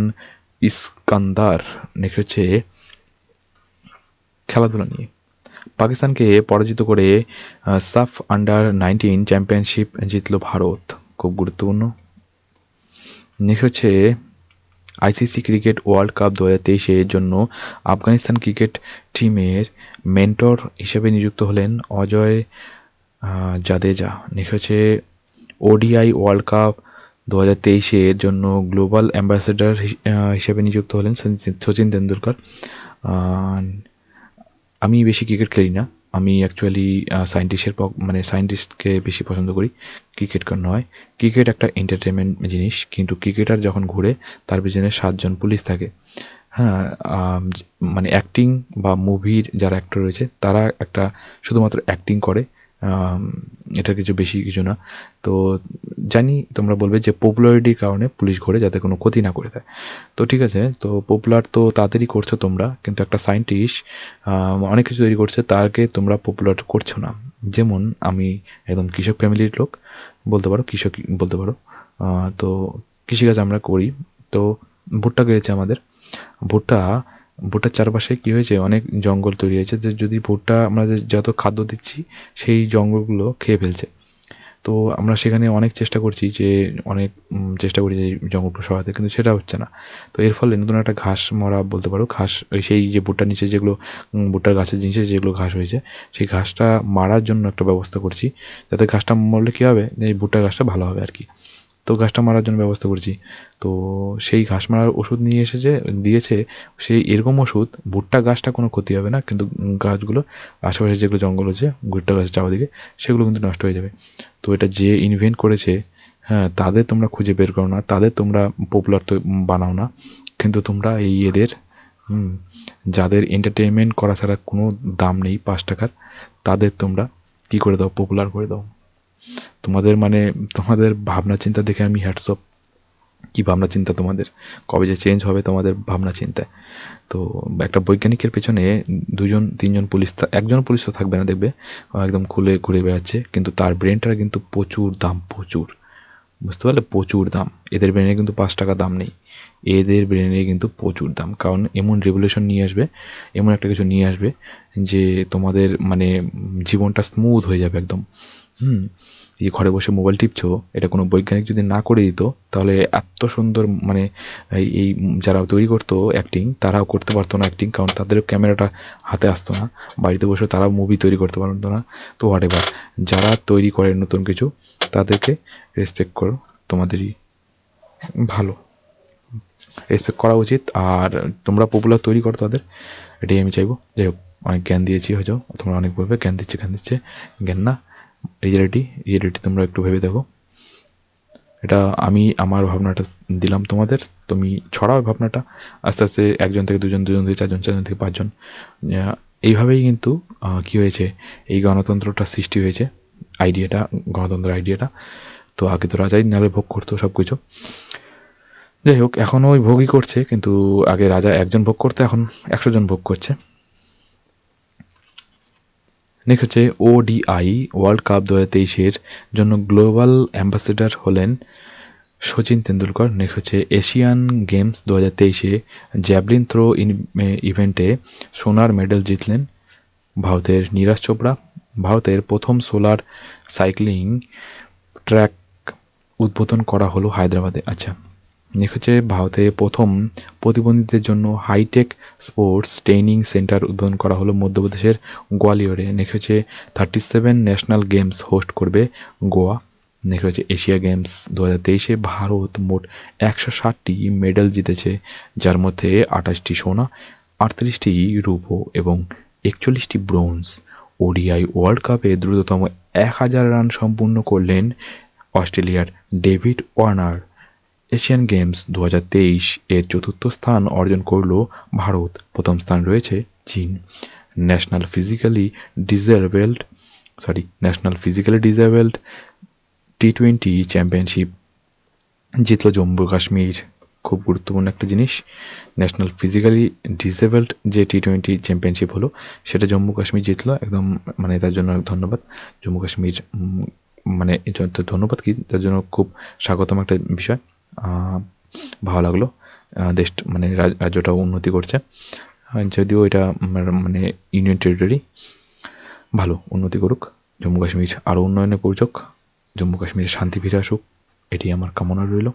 ইস্কান্দার। নেক্সট হচ্ছে খেলাধুলা নিয়ে, পাকিস্তানকে পরাজিত করে সাফ আন্ডার-19 চ্যাম্পিয়নশিপ জিতল ভারত, খুব গুরুত্বপূর্ণ। নেক্সট হচ্ছে আইসিসি ক্রিকেট ওয়ার্ল্ড কাপ 2023-এর জন্য আফগানিস্তান ক্রিকেট টিমের মেন্টর হিসেবে নিযুক্ত হলেন অজয় জাদেজা। নেক্সট হচ্ছে ওডিআই ওয়ার্ল্ড কাপ 2023-এর জন্য গ্লোবাল অ্যাম্বাসেডর হিসেবে নিযুক্ত হলেন সচিন তেন্ডুলকর। আমি বেশি ক্রিকেট খেলি না, আমি অ্যাকচুয়ালি মানে সায়েন্টিস্টকে বেশি পছন্দ করি, ক্রিকেট নয়। ক্রিকেট একটা এন্টারটেনমেন্ট জিনিস, কিন্তু ক্রিকেটার যখন ঘুরে তার পিছনে 7জন পুলিশ থাকে। হ্যাঁ, মানে অ্যাক্টিং বা মুভির যারা অ্যাক্টর রয়েছে তারা একটা শুধুমাত্র অ্যাক্টিং করে, এটা কিছু বেশি কিছু না। তো জানি তোমরা বলবে যে পপুলারিটির কারণে পুলিশ ঘোরে, যাতে কোনো ক্ষতি না করে দেয়। তো ঠিক আছে, তো পপুলার তো তাড়াতাড়ি করছো তোমরা, কিন্তু একটা সায়েন্টিস্ট অনেক কিছু তৈরি করছে, তাকে তোমরা পপুলার করছো না। যেমন আমি একদম কৃষক ফ্যামিলির লোক বলতে পারো, কৃষক বলতে পারো। তো কৃষিকাজ আমরা করি। তো ভুট্টা গেড়েছে আমাদের, ভুট্টার চারপাশে কি হয়েছে, অনেক জঙ্গল তৈরি হয়েছে, যে যদি ভুট্টা আমরা যত খাদ্য দিচ্ছি সেই জঙ্গলগুলো খেয়ে ফেলছে। তো আমরা সেখানে অনেক চেষ্টা করছি যে চেষ্টা করি যে জঙ্গলগুলো সরাতে, কিন্তু সেটা হচ্ছে না। তো এর ফলে নতুন একটা ঘাস মরা বলতে পারো, ঘাস ওই সেই যে ভুট্টার নিচে যেগুলো ভুট্টার গাছের নিচে যেগুলো ঘাস হয়েছে, সেই ঘাসটা মারার জন্য একটা ব্যবস্থা করছি, যাতে ঘাসটা মরলে কী হবে, এই ভুট্টার গাছটা ভালো হবে আর কি। তো গাছটা মারার জন্য ব্যবস্থা করছি। তো সেই ঘাস মারার ওষুধ নিয়ে দিয়েছে। সেই এরকম ওষুধ, ভুট্টা গাছটা কোনো ক্ষতি হবে না, কিন্তু গাছগুলো আশেপাশে যেগুলো জঙ্গল হচ্ছে ভুট্টা গাছের চারিদিকে, সেগুলো কিন্তু নষ্ট হয়ে যাবে। তো এটা যে ইনভেন্ট করেছে হ্যাঁ, তাদের তোমরা খুঁজে বের করো না, তাদের তোমরা পপুলার তো বানাও না, কিন্তু তোমরা এই এদের হুম, যাদের এন্টারটেইনমেন্ট করা ছাড়া কোনো দাম নেই 5 টাকার, তাদের তোমরা কি করে দাও, পপুলার করে দাও। তোমাদের মানে তোমাদের ভাবনা চিন্তা দেখে আমি হ্যাটস অফ। কি ভাবনা চিন্তা তোমাদের, কবে যে চেঞ্জ হবে তোমাদের ভাবনা চিন্তা। তো একটা বৈজ্ঞানিকের পেছনে 2-3জন পুলিশ, একজন পুলিশ তো থাকবে না দেখবে, ও একদম খুলে ঘুরে বেড়াচ্ছে, কিন্তু তার ব্রেনটার কিন্তু প্রচুর দাম, প্রচুর, বুঝতে পারলে, প্রচুর দাম। এদের ব্রেনে কিন্তু 5 টাকা দাম নেই, এদের ব্রেনে কিন্তু প্রচুর দাম, কারণ এমন রেভলিউশন নিয়ে আসবে, এমন একটা কিছু নিয়ে আসবে যে তোমাদের মানে জীবনটা স্মুথ হয়ে যাবে একদম। হুম, এই ঘরে বসে মোবাইল টিপছো, এটা কোনো বৈজ্ঞানিক যদি না করে দিত, তাহলে এত সুন্দর মানে এই যারা তৈরি করতো অ্যাক্টিং, তারাও করতে পারতো না অ্যাক্টিং, কারণ তাদের ক্যামেরাটা হাতে আসতো না, বাড়িতে বসে তারাও মুভি তৈরি করতে পারতো না। তো হোয়াট এভার, যারা তৈরি করে নতুন কিছু, তাদেরকে রেসপেক্ট করো, তোমাদেরই ভালো, রেসপেক্ট করা উচিত। আর তোমরা পপুলার তৈরি করো তাদের, এটাই আমি চাইবো। যাই হোক, অনেক জ্ঞান দিয়েছি হয়তো, তোমরা অনেক বলবে জ্ঞান দিচ্ছে জ্ঞান দিচ্ছে, জ্ঞান না, রিয়েলিটি, রিয়েলিটি তোমরা একটু ভেবে দেখো। এটা আমি আমার ভাবনাটা দিলাম তোমাদের, তুমি ছড়াও ভাবনাটা, আস্তে আস্তে 1জন থেকে 2জন, 2জন থেকে 4জন, 4জন থেকে 5জন, এইভাবেই কিন্তু কি হয়েছে, এই গণতন্ত্রটা সৃষ্টি হয়েছে, আইডিয়াটা, গণতন্ত্রের আইডিয়াটা। তো আগে তো রাজাই নালে ভোগ করতো সব কিছু। যাই হোক, এখনও ওই ভোগই করছে, কিন্তু আগে রাজা একজন ভোগ করতো, এখন 100জন ভোগ করছে। নেক্সট হচ্ছে ওডিআই ওয়ার্ল্ড কাপ 2023-এর জন্য গ্লোবাল অ্যাম্বাসেডর হলেন সচিন তেন্ডুলকর। নেক্সট হচ্ছে এশিয়ান গেমস 2023-এ জ্যাভলিন থ্রো ইভেন্টে সোনার মেডেল জিতলেন ভারতের নীরজ চোপড়া। ভারতের প্রথম সোলার সাইক্লিং ট্র্যাক উদ্বোধন করা হলো হায়দ্রাবাদে। আচ্ছা, নেক্সট হচ্ছে ভারতে প্রথম প্রতিবন্ধীদের জন্য হাইটেক স্পোর্টস ট্রেনিং সেন্টার উদ্বোধন করা হলো মধ্যপ্রদেশের গোয়ালিয়রে। নেক্সট হচ্ছে 37 ন্যাশনাল গেমস হোস্ট করবে গোয়া। নেক্সট হচ্ছে এশিয়া গেমস 2023-এ ভারত মোট 160টি মেডেল জিতেছে, যার মধ্যে 28টি সোনা, 38টি রূপো এবং 41টি ব্রোঞ্জ। ওডিআই ওয়ার্ল্ড কাপে দ্রুততম 1000 রান সম্পূর্ণ করলেন অস্ট্রেলিয়ার ডেভিড ওয়ার্নার। এশিয়ান গেমস 2023 এর চতুর্থ স্থান অর্জন করল ভারত, প্রথম স্থান রয়েছে চীন। ন্যাশনাল ফিজিক্যালি ডিসেবলড টি-20 চ্যাম্পিয়নশিপ জিতল জম্মু কাশ্মীর। খুব গুরুত্বপূর্ণ একটা জিনিস, ন্যাশনাল ফিজিক্যালি ডিসেবলড যে টি-20 চ্যাম্পিয়নশিপ হলো, সেটা জম্মু কাশ্মীর জিতলো একদম, মানে তার জন্য ধন্যবাদ জম্মু কাশ্মীর, মানে ধন্যবাদ কি, তার জন্য খুব স্বাগতম একটা বিষয়। ভালো লাগলো, দেশ মানে রাজ্যটাও উন্নতি করছে, যদিও এটা মানে ইউনিয়ন টেরিটরি, ভালো উন্নতি করুক জম্মু কাশ্মীর, আরও উন্নয়নে পৌঁছক, জম্মু কাশ্মীরে শান্তি ফিরে আসুক, এটি আমার কামনা রইল।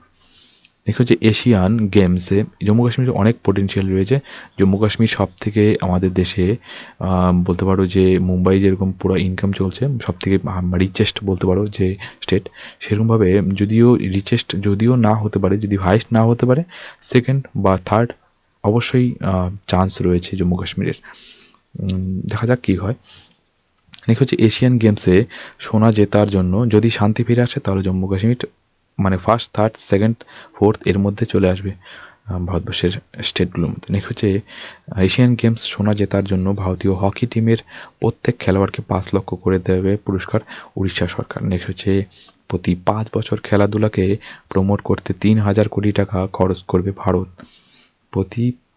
দেখো যে এশিয়ান গেমসে জম্মু কাশ্মীরে অনেক পোটেনশিয়াল রয়েছে। জম্মু কাশ্মীর সব থেকে আমাদের দেশে বলতে পারো যে মুম্বাই যেরকম পুরো ইনকাম চলছে, সব থেকে রিচেস্ট বলতে পারো যে স্টেট, সেরকমভাবে যদিও রিচেস্ট যদিও না হতে পারে, যদি হাইস্ট না হতে পারে, সেকেন্ড বা থার্ড অবশ্যই চান্স রয়েছে জম্মু কাশ্মীরের। দেখা যাক কী হয়। দেখো হচ্ছে এশিয়ান গেমসে সোনা জেতার জন্য যদি শান্তি ফিরে আসে, তাহলে জম্মু কাশ্মীর মানে ফার্স্ট, থার্ড, সেকেন্ড, ফোর্থ এর মধ্যে চলে আসবে ভারতবর্ষের স্টেটগুলোর মধ্যে। নেক্সট হচ্ছে এশিয়ান গেমস সোনা জেতার জন্য ভারতীয় হকি টিমের প্রত্যেক খেলোয়াড়কে 5 লক্ষ করে দেবে পুরস্কার উড়িষ্যা সরকার। নেক্সট হচ্ছে প্রতি 5 বছর খেলাধুলাকে প্রমোট করতে 3000 কোটি টাকা খরচ করবে ভারত।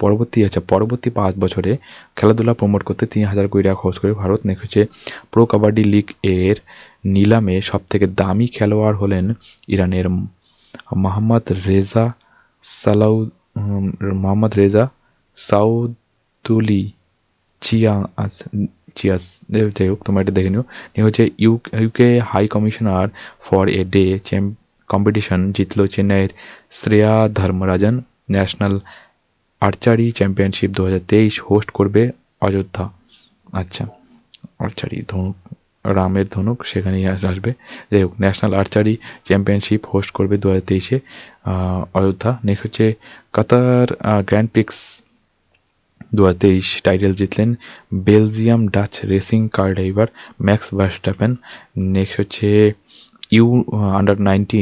পরবর্তী 5 বছরে খেলাধুলা প্রমোট করতে 3000 কোটি টাকা খরচ করে ভারত। নেক্সট হচ্ছে প্রো কাবাডি লিগ এর নিলামে সবথেকে দামি খেলোয়াড় হলেন ইরানের সালাউ মোহাম্মদ রেজা সাউদুলি চিয়াস। যাই হোক, তোমরা এটা দেখে নিও। হচ্ছে UK high commissioner for a day competition জিতল চেন্নাইয়ের Shreya Dharmarajan. National archery championship 2023 host করবে অযোধ্যা। আচ্ছা, আর্চারি ধনুক, রামের ধনুক সেখানেই আসবে। যাই হোক, ন্যাশনাল আর্চারি চ্যাম্পিয়নশিপ হোস্ট করবে 2023-এ অযোধ্যা। নেক্সট হচ্ছে কাতার গ্র্যান্ড প্রিক্স 2023 টাইটেল জিতলেন Belgium Dutch racing car driver Max Verstappen. Next হচ্ছে U under nineteen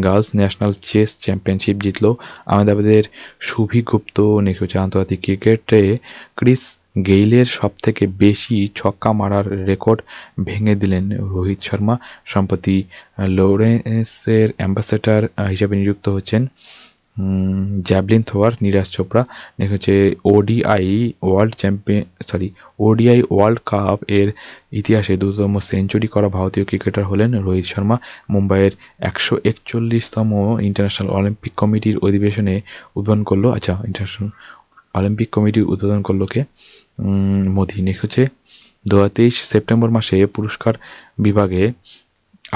girls national chess championship জিতলো আহমেদাবাদের সুভি গুপ্ত। নেক্সট হচ্ছে আন্তর্জাতিক ক্রিকেটে ক্রিস গেইলের সবথেকে বেশি ছক্কা মারার রেকর্ড ভেঙে দিলেন রোহিত শর্মা। সম্প্রতি লরেন্সের অ্যাম্বাসেডর হিসেবে নিযুক্ত হচ্ছেন javelin thrower Neeraj Chopra. Next হচ্ছে ওডিআই ওয়ার্ল্ড কাপ এর ইতিহাসে দ্রুততম সেঞ্চুরি করা ভারতীয় ক্রিকেটার হলেন রোহিত শর্মা। মুম্বাইয়ের 141তম ইন্টারন্যাশনাল অলিম্পিক কমিটির অধিবেশনে উদ্বোধন করলো ইন্টারন্যাশনাল অলিম্পিক কমিটি উদ্বোধন করলো কে মোদি। নেক্সট হচ্ছে 2023 সেপ্টেম্বর মাসে পুরস্কার বিভাগে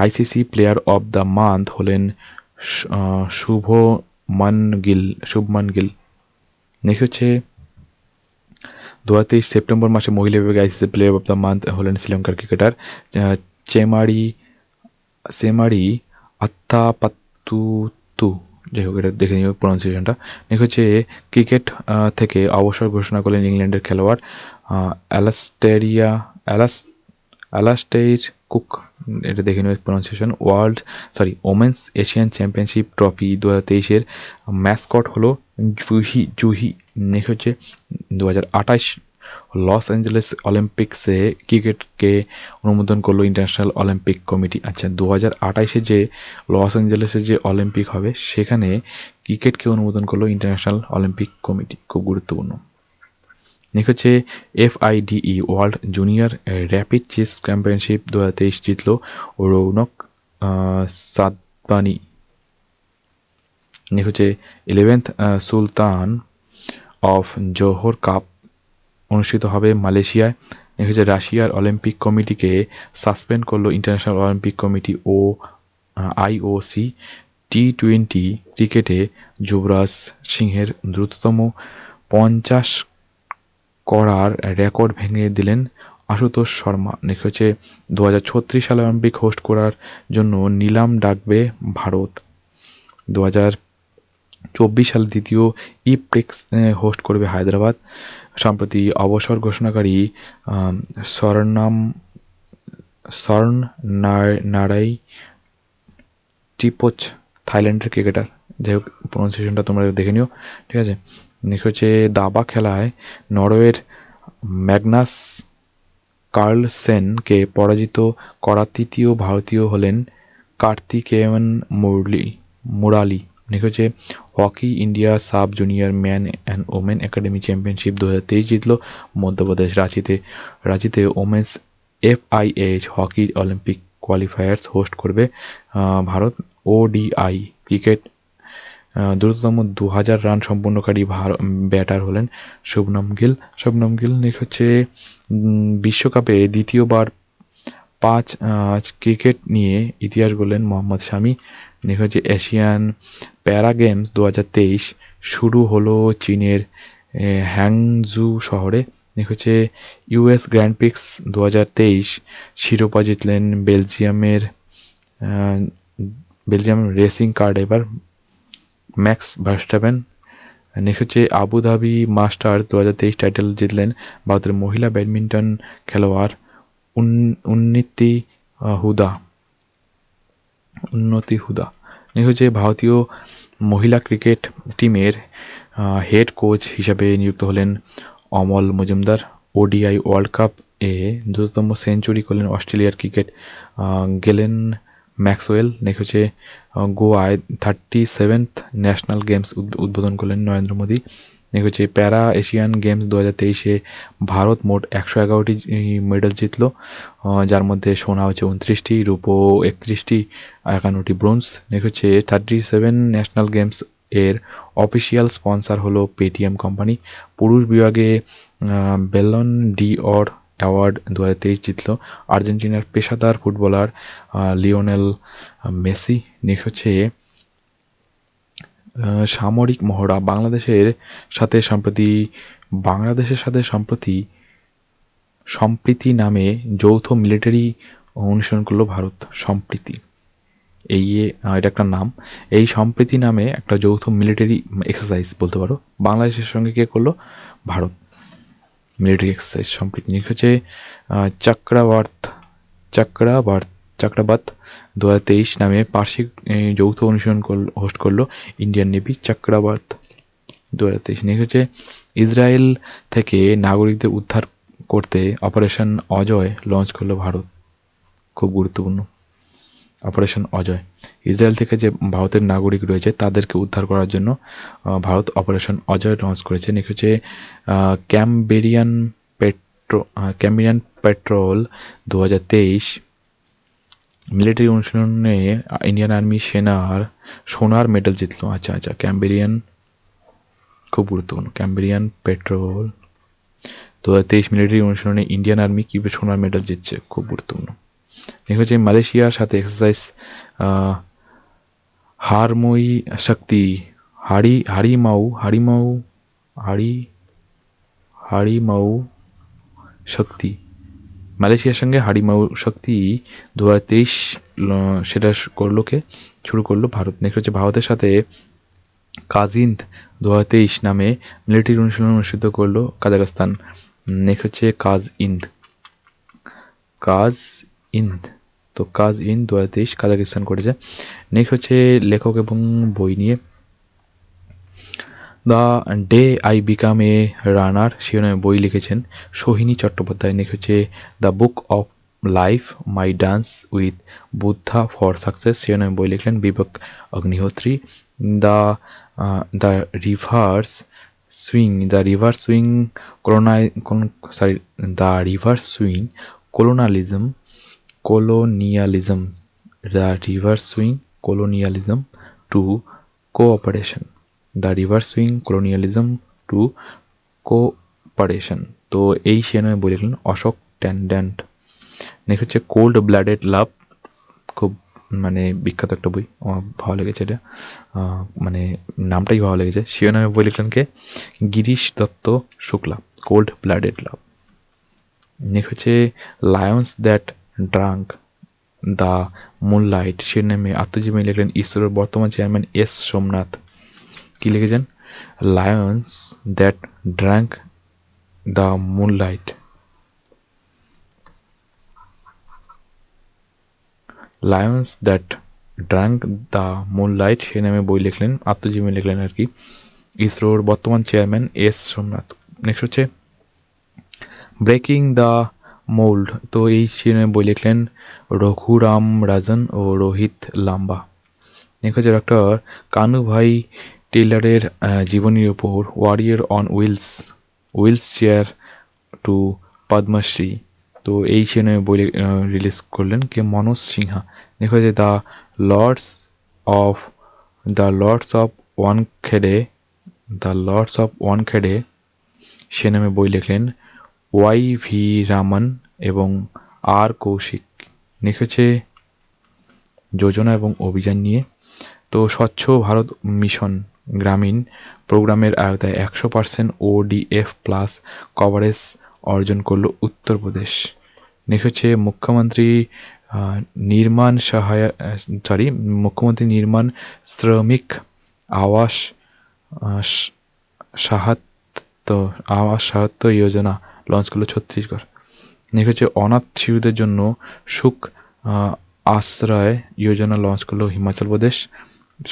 ICC player of the month হলেন শুভমান গিল। নেক্সট হচ্ছে 2023 সেপ্টেম্বর মাসে মহিলা বিভাগে ICC player of the month হলেন শ্রীলঙ্কার ক্রিকেটার চেমারি আত্তাপাত্তুতু। যাই হোক, এটা দেখে নিও প্রনাউন্সিয়েশনটা। নেক্সট হচ্ছে ক্রিকেট থেকে অবসর ঘোষণা করলেন ইংল্যান্ডের খেলোয়াড় অ্যালাস্টেইর কুক। এটা দেখে নিও pronunciation. Women's Asian championship trophy 2023-এর ম্যাসকট হলো জুহি। নেক্সট হচ্ছে 2028 লস অ্যাঞ্জেলেস অলিম্পিক্সে ক্রিকেটকে অনুমোদন করলো ইন্টারন্যাশনাল অলিম্পিক কমিটি। 2028-এ যে লস অ্যাঞ্জেলেসে যে অলিম্পিক হবে সেখানে ক্রিকেটকে অনুমোদন করলো ইন্টারন্যাশনাল অলিম্পিক কমিটি, খুব গুরুত্বপূর্ণ। নেক্সট হচ্ছে FIDE world junior rapid chess championship 2023 জিতলো রৌনক সাদবানি। নেক্সট হচ্ছে 11th Sultan of Johar cup অনুষ্ঠিত হবে মালয়েশিয়ায়। নেক্সট হচ্ছে রাশিয়ার অলিম্পিক কমিটিকে সাসপেন্ড করলো ইন্টারন্যাশনাল অলিম্পিক কমিটি ও IOC। T20 ক্রিকেটে যুবরাজ সিংহের দ্রুততম 50 করার রেকর্ড ভেঙে দিলেন আশুতোষ শর্মা। নেক্সট হচ্ছে 2036 সালে অলিম্পিক হোস্ট করার জন্য নিলাম ডাকবে ভারত। 2024 সালে দ্বিতীয় ইপ্রেক্স হোস্ট করবে হায়দ্রাবাদ। সম্প্রতি অবসর ঘোষণাকারী স্বর্ণনারাই টিপোচ থাইল্যান্ডের ক্রিকেটার। যাই হোক, প্রনাউন্সিয়েশনটা তোমরা দেখে নিও, ঠিক আছে। নেক্সট হচ্ছে দাবা খেলায় নরওয়ের ম্যাগনাস কার্লসেনকে পরাজিত করা তৃতীয় ভারতীয় হলেন কার্তিকেয়ন মুরালি। নেক্সট হচ্ছে hockey India sub junior man and women academy championship 2023 জিতল মধ্যপ্রদেশ রাঁচিতে women's FIH hockey Olympic qualifiers host করবে ভারত। ODI ক্রিকেট দ্রুততম 2000 রান সম্পূর্ণকারী ব্যাটার হলেন শুভমন গিল। নেক্সট হচ্ছে বিশ্বকাপে দ্বিতীয়বার 5 ক্রিকেট নিয়ে ইতিহাস গড়লেন মোহাম্মদ শামি। নেক্সট হচ্ছে এশিয়ান প্যারা গেমস 2023 শুরু হলো চীনের হ্যাংজু শহরে। নেক্সট হচ্ছে US গ্র্যান্ড প্রিক্স 2023 শিরোপা জিতলেন বেলজিয়ামের racing car driver Max Verstappen. Next হচ্ছে আবুধাবি মাস্টার 2023 টাইটেল জিতলেন ভারতের মহিলা ব্যাডমিন্টন খেলোয়াড় উন্নতি হুদা। নেক্সট হচ্ছে ভারতীয় মহিলা ক্রিকেট টিমের হেড কোচ হিসাবে নিযুক্ত হলেন Amol Majumdar. ODI world cup এ দ্রুততম সেঞ্চুরি করলেন অস্ট্রেলিয়ার ক্রিকেট গেলেন ম্যাক্সওয়েল। নেক্সট হচ্ছে গোয়ায় 37th ন্যাশনাল গেমস উদ্বোধন করলেন নরেন্দ্র মোদী। নেক্সট হচ্ছে প্যারা এশিয়ান গেমস 2023-এ ভারত মোট 111টি মেডেল জিতল, যার মধ্যে সোনা হচ্ছে 29টি, রূপো 31টি, 51টি ব্রোঞ্জ। নেক্সট হচ্ছে 37 ন্যাশনাল গেমস এর অফিসিয়াল স্পন্সর হলো পেটিএম কোম্পানি। পুরুষ বিভাগে ব্যালন ডি'অর অ্যাওয়ার্ড 2023 জিতল আর্জেন্টিনার পেশাদার ফুটবলার লিওনেল মেসি। নেক্সট হচ্ছে সামরিক মহড়া বাংলাদেশের সাথে সম্প্রীতি নামে যৌথ মিলিটারি অনুশীলন করলো ভারত। সম্প্রীতি এটা একটা নাম। এই সম্প্রীতি নামে একটা যৌথ মিলিটারি এক্সারসাইজ বলতে পারো বাংলাদেশের সঙ্গে কে করলো? ভারত। মিলিটারি এক্সারসাইজ সম্প্রীতি। হচ্ছে চক্রাবাত 2023 নামে বার্ষিক যৌথ অনুশীলন হোস্ট করলো ইন্ডিয়ান নেভি। চক্রাবাত 2023 নেক্সট হচ্ছে ইসরায়েল থেকে নাগরিকদের উদ্ধার করতে অপারেশন অজয় লঞ্চ করলো ভারত। খুব গুরুত্বপূর্ণ অপারেশন অজয়। ইসরায়েল থেকে যে ভারতের নাগরিক রয়েছে তাদেরকে উদ্ধার করার জন্য ভারত অপারেশন অজয় লঞ্চ করেছে। নেক্সট হচ্ছে ক্যাম্বিয়ান পেট্রোল 2023 মিলিটারি অনুশীলনে ইন্ডিয়ান আর্মি সেনার সোনার মেডেল জিতলো। আচ্ছা ক্যাম্বিয়ান খুব গুরুত্বপূর্ণ। ক্যাম্বিয়ান পেট্রোল 2023 মিলিটারি অনুশীলনে ইন্ডিয়ান আর্মি কি সোনার মেডেল জিতছে, খুব গুরুত্বপূর্ণ। নেক্সট হচ্ছে মালয়েশিয়ার সাথে এক্সারসাইজ হারমোই শক্তি হারিমাউ শক্তি, মালয়েশিয়ার সঙ্গে হারিমাউ শক্তি 2023 সেটা শুরু করলো ভারত। নেক্সট হচ্ছে ভারতের সাথে কাজিন্দ 2023 নামে মিলিটারি অনুশীলন অনুষ্ঠিত করলো কাজাখস্তান। নেক্সট হচ্ছে কাজ ইন্দ তো কাজ ইন্দ 2023 কাজাখস্তান করেছে। নেক্সট হচ্ছে লেখক এবং বই নিয়ে the day I became a runner শিরোনামে বই লিখেছেন সোহিনী চট্টোপাধ্যায়। নেক্সট হচ্ছে the book of life my dance with Buddha for success শিরোনামে বই লিখলেন Vivek Agnihotri. The river swing colonialism to cooperation, the river swing colonialism to cooperation। তো এই শিরোনামে বই লিখলেন অশোক ট্যান্ডান্ট। নেক্সট হচ্ছে কোল্ড ব্লাডেড লাভ, খুব মানে বিখ্যাত একটা বই, আমার ভালো লেগেছে এটা, মানে নামটাই ভালো লেগেছে। শিরোনামে বই লিখলেন কে, Girish Dutt Shukla, cold blooded love. Next হচ্ছে lions that drank the moonlight শিরোনামে আত্মজীবনী লিখলেন ইসরোর বর্তমান চেয়ারম্যান এস সোমনাথ। কি লিখেছেন, lions that drank the moonlight, lions that drank the moonlight শিরোনামে বই লিখলেন, আত্মজীবনী লিখলেন আর কি, ইসরোর বর্তমান চেয়ারম্যান এস সোমনাথ। নেক্সট হচ্ছে ব্রেকিং দ্য মোল্ড, তো এই শিরোনামে বই লিখলেন রঘুরাম রাজন ও রোহিত লাম্বা। নেক্সট হচ্ছে ডক্টর কানুভাই টেইলরের জীবনীর উপর warrior on wheels chair to Padma Shri, তো এই শিরোনামে বই রিলিজ করলেন কে, মনোজ সিনহা। নেক্সট হচ্ছে দ্য লর্ডস অফ ওয়ানখেডে শিরোনামে বই লিখলেন ওয়াই ভি রামন এবং আর কৌশিক। নেক্সট হচ্ছে যোজনা এবং অভিযান নিয়ে, তো স্বচ্ছ ভারত মিশন গ্রামীণ প্রোগ্রামের আওতায় 100% ODF প্লাস কভারেজ অর্জন করলো উত্তরপ্রদেশ। নেক্সট হচ্ছে মুখ্যমন্ত্রী নির্মাণ শ্রমিক আবাস সাহায্য যোজনা লঞ্চ করলো ছত্তিশগড়। নেক্সট হচ্ছে অনাথ শিশুদের জন্য সুখ আশ্রয় যোজনা লঞ্চ করলো হিমাচল প্রদেশ।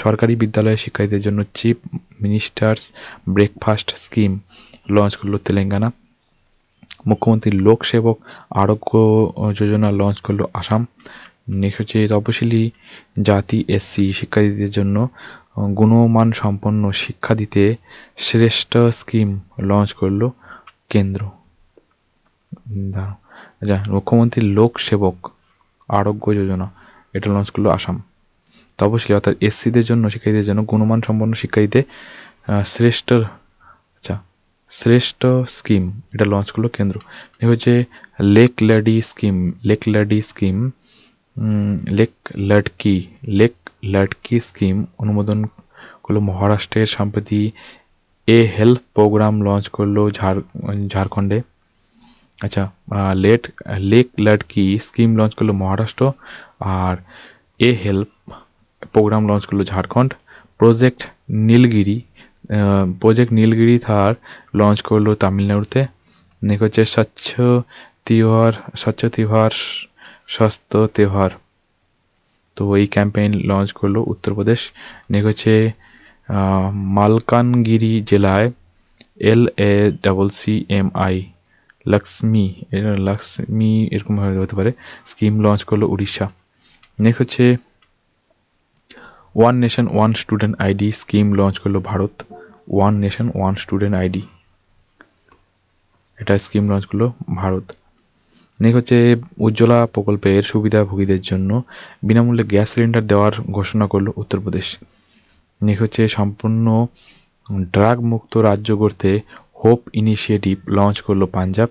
সরকারি বিদ্যালয়ের শিক্ষার্থীদের জন্য chief ministers breakfast scheme launch করলো তেলেঙ্গানা। মুখ্যমন্ত্রী লোক সেবক আরোগ্য যোজনা লঞ্চ করলো আসাম। নেক্সট হচ্ছে তপশিলি জাতি SC শিক্ষার্থীদের জন্য গুণমান সম্পন্ন শিক্ষা দিতে শ্রেষ্ঠ স্কিম লঞ্চ করলো কেন্দ্র। মুখ্যমন্ত্রী লোক সেবক আরোগ্য যোজনা এটা লঞ্চ করলো আসাম। তপশিলি অর্থাৎ SCদের জন্য শিক্ষার্থীদের জন্য গুণমান সম্পন্ন শিক্ষা দিতে শ্রেষ্ঠ স্কিম এটা লঞ্চ করলো কেন্দ্র। হচ্ছে লেক লাডকি স্কিম অনুমোদন করলো মহারাষ্ট্রের। সম্প্রতি হেল্প প্রোগ্রাম লঞ্চ করলো ঝাড়খণ্ডে। আচ্ছা, লেক লাডকি স্কিম লঞ্চ করলো মহারাষ্ট্র, আর হেল্প প্রোগ্রাম লঞ্চ করলো ঝাড়খণ্ড। প্রজেক্ট নীলগিরি থার লঞ্চ করলো তামিলনাড়ুতে। নেক্সট হচ্ছে স্বচ্ছ তিওহার তো এই ক্যাম্পেইন লঞ্চ করলো উত্তরপ্রদেশ। নেক্সট হচ্ছে মালকানগিরি জেলায় LACCMI লক্ষ্মী এরকম হতে পারে স্কিম লঞ্চ করলো উড়িষ্যা। নেক্সট হচ্ছে one nation one student ID scheme launch করলো Bharat. One nation one student ID এটা স্কিম লঞ্চ করলো ভারত। নেক্সট হচ্ছে উজ্জ্বলা প্রকল্পের সুবিধাভোগীদের জন্য বিনামূল্যে গ্যাস সিলিন্ডার দেওয়ার ঘোষণা করলো উত্তরপ্রদেশ। নেক্সট হচ্ছে সম্পূর্ণ ড্রাগ মুক্ত রাজ্য করতে হোপ ইনিশিয়েটিভ লঞ্চ করলো পাঞ্জাব।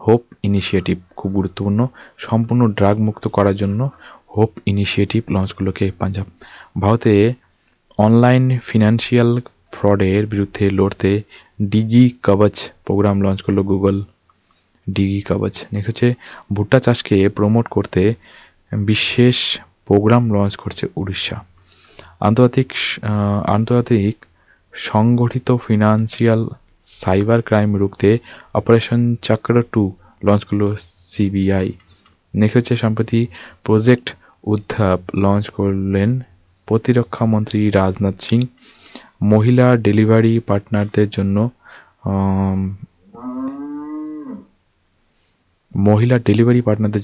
হোপ ইনিশিয়েটিভ খুব গুরুত্বপূর্ণ, সম্পূর্ণ ড্রাগ মুক্ত করার জন্য হোপ ইনিশিয়েটিভ লঞ্চ করলো কে? পাঞ্জাব। ভারতে অনলাইন ফিনান্সিয়াল ফ্রডের বিরুদ্ধে লড়তে ডিজি কবচ প্রোগ্রাম লঞ্চ করলো গুগল। ডিজি কবচ। নেক্সট হচ্ছে ভুট্টা চাষকে প্রমোট করতে বিশেষ প্রোগ্রাম লঞ্চ করছে উড়িষ্যা। আন্তর্জাতিক সংগঠিত ফিনান্সিয়াল সাইবার ক্রাইম রুখতে অপারেশন চক্র 2 লঞ্চ করলো সিবিআই। নেক্সট হচ্ছে সম্প্রতি প্রজেক্ট উদ্ধাব লঞ্চ করলেন প্রতিরক্ষা মন্ত্রী রাজনাথ সিং। মহিলা ডেলিভারি পার্টনারদের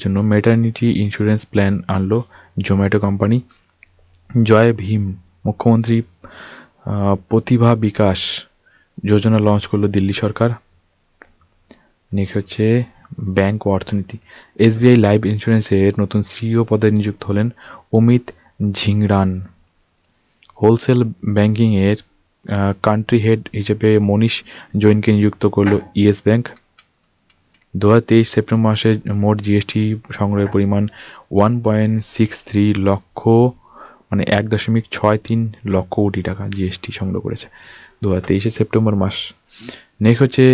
জন্য ম্যাটারনিটি ইন্স্যুরেন্স প্ল্যান আনলো জোম্যাটো কোম্পানি। জয় ভীম মুখ্যমন্ত্রী প্রতিভা বিকাশ যোজনা লঞ্চ করলো দিল্লি সরকার। নেক্সট হচ্ছে ব্যাংক ও অর্থনীতি। SBI লাইফ ইন্স্যুরেন্সের নতুন সিইও পদে নিযুক্ত হলেন অমিত ঝিংরান। হোলসেল ব্যাংকিংয়ের কান্ট্রি হেড হিসেবে মনীষ জৈনকে নিযুক্ত করলো ইয়েস ব্যাংক। 2023 সেপ্টেম্বর মাসে মোট জিএসটি সংগ্রহের পরিমাণ 1.63 লক্ষ, মানে 1.63 লক্ষ কোটি টাকা জিএসটি সংগ্রহ করেছে 2023 সেপ্টেম্বর মাস। নেক্সট হচ্ছে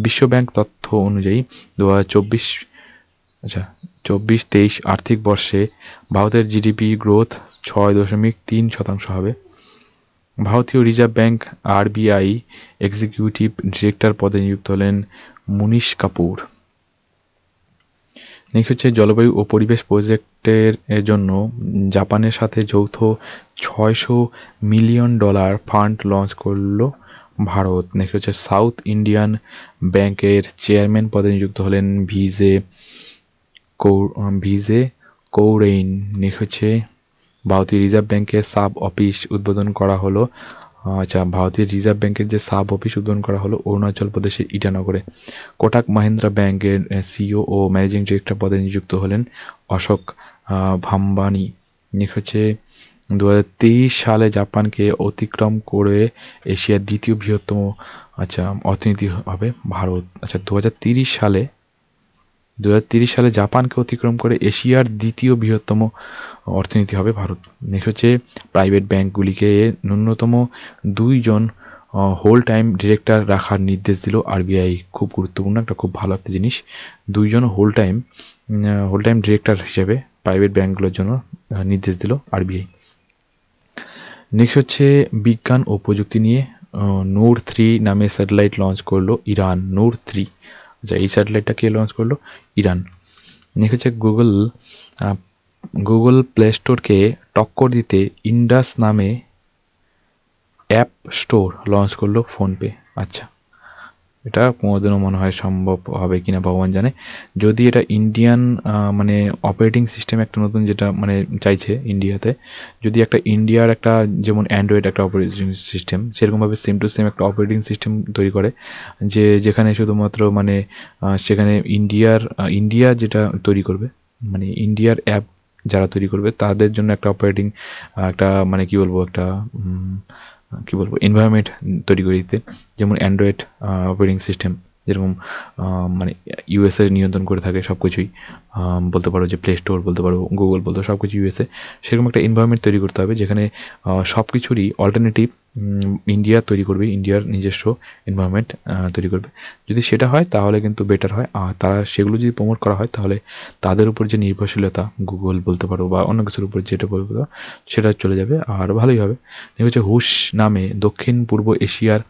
বিশ্ব ব্যাংক তথ্য অনুযায়ী 2024-23 আর্থিক বর্ষে ভারতের জিডিপি গ্রোথ 6.3% হবে। ভারতীয় reserve bank RBI executive director পদে নিযুক্ত হলেন মুনিশ কাপুর। নেক্সট হচ্ছে জলবায়ু ও পরিবেশ প্রজেক্টের জন্য জাপানের সাথে যৌথ $600 মিলিয়ন ফান্ড লঞ্চ করলো ভারত। নেক্সট হচ্ছে সাউথ ইন্ডিয়ান ব্যাংকের চেয়ারম্যান পদে নিযুক্ত হলেন ভিজে কৌরেইন। নেক্সট হচ্ছে ভারতীয় রিজার্ভ ব্যাংকের সাব অফিস উদ্বোধন করা হলো। ভারতীয় রিজার্ভ ব্যাংকের যে সাব অফিস উদ্বোধন করা হলো অরুণাচল প্রদেশের ইটানগরে। কোটাক মাহিন্দ্রা ব্যাংকের সিইও ও ম্যানেজিং ডিরেক্টর পদে নিযুক্ত হলেন অশোক ভাম্বানি। নেক্সট হচ্ছে 2023 সালে জাপানকে অতিক্রম করে এশিয়ার দ্বিতীয় বৃহত্তম অর্থনীতি হবে ভারত। 2030 সালে জাপানকে অতিক্রম করে এশিয়ার দ্বিতীয় বৃহত্তম অর্থনীতি হবে ভারত। নেক্সট হচ্ছে প্রাইভেট ব্যাংকগুলিকে ন্যূনতম 2 জন হোল টাইম ডিরেক্টর রাখার নির্দেশ দিল RBI। খুব গুরুত্বপূর্ণ খুব ভালো একটা জিনিস, 2 জন হোল টাইম ডিরেক্টর হিসেবে প্রাইভেট ব্যাংকগুলোর জন্য নির্দেশ দিল RBI। নেক্সট হচ্ছে বিজ্ঞান ও প্রযুক্তি নিয়ে নূর 3 নামে স্যাটেলাইট লঞ্চ করলো ইরান। নূর 3, এই স্যাটেলাইটটা কে লঞ্চ করলো? ইরান। নেক্সট হচ্ছে গুগল প্লে স্টোরকে টক্কর দিতে ইন্ডাস নামে অ্যাপ স্টোর লঞ্চ করলো ফোনপে। এটা কোনোদিনও মনে হয় সম্ভব হবে কিনা ভগবান জানে। যদি এটা ইন্ডিয়ান মানে অপারেটিং সিস্টেম একটা নতুন যেটা মানে চাইছে ইন্ডিয়াতে, যদি একটা ইন্ডিয়ার একটা যেমন অ্যান্ড্রয়েড একটা অপারেটিং সিস্টেম সেরকমভাবে সেম টু সেম একটা অপারেটিং সিস্টেম তৈরি করে, যেখানে শুধুমাত্র মানে সেখানে ইন্ডিয়া যেটা তৈরি করবে, মানে ইন্ডিয়ার অ্যাপ যারা তৈরি করবে তাদের জন্য একটা অপারেটিং একটা মানে কি বলবো এনভায়রনমেন্ট তৈরি করে দিতে, যেমন অ্যান্ড্রয়েড অপারেটিং সিস্টেম যেরকম মানে ইউএসএ নিয়ন্ত্রণ করে থাকে সব কিছুই, বলতে পারো যে প্লে স্টোর বলতে পারো, গুগল বলতে পারো, সব কিছু ইউএসএ, সেরকম একটা এনভায়রনমেন্ট তৈরি করতে হবে যেখানে সব কিছুরই অল্টারনেটিভ ইন্ডিয়া তৈরি করবে, ইন্ডিয়ার নিজস্ব এনভায়রনমেন্ট তৈরি করবে। যদি সেটা হয় তাহলে কিন্তু বেটার হয়। আর তারা সেগুলো যদি প্রমোট করা হয় তাহলে তাদের উপর যে নির্ভরশীলতা গুগল বলতে পারো বা অন্য কিছুর উপর যেটা বলবো সেটা চলে যাবে আর ভালোই হবে। হচ্ছে হুশ নামে দক্ষিণ পূর্ব এশিয়ার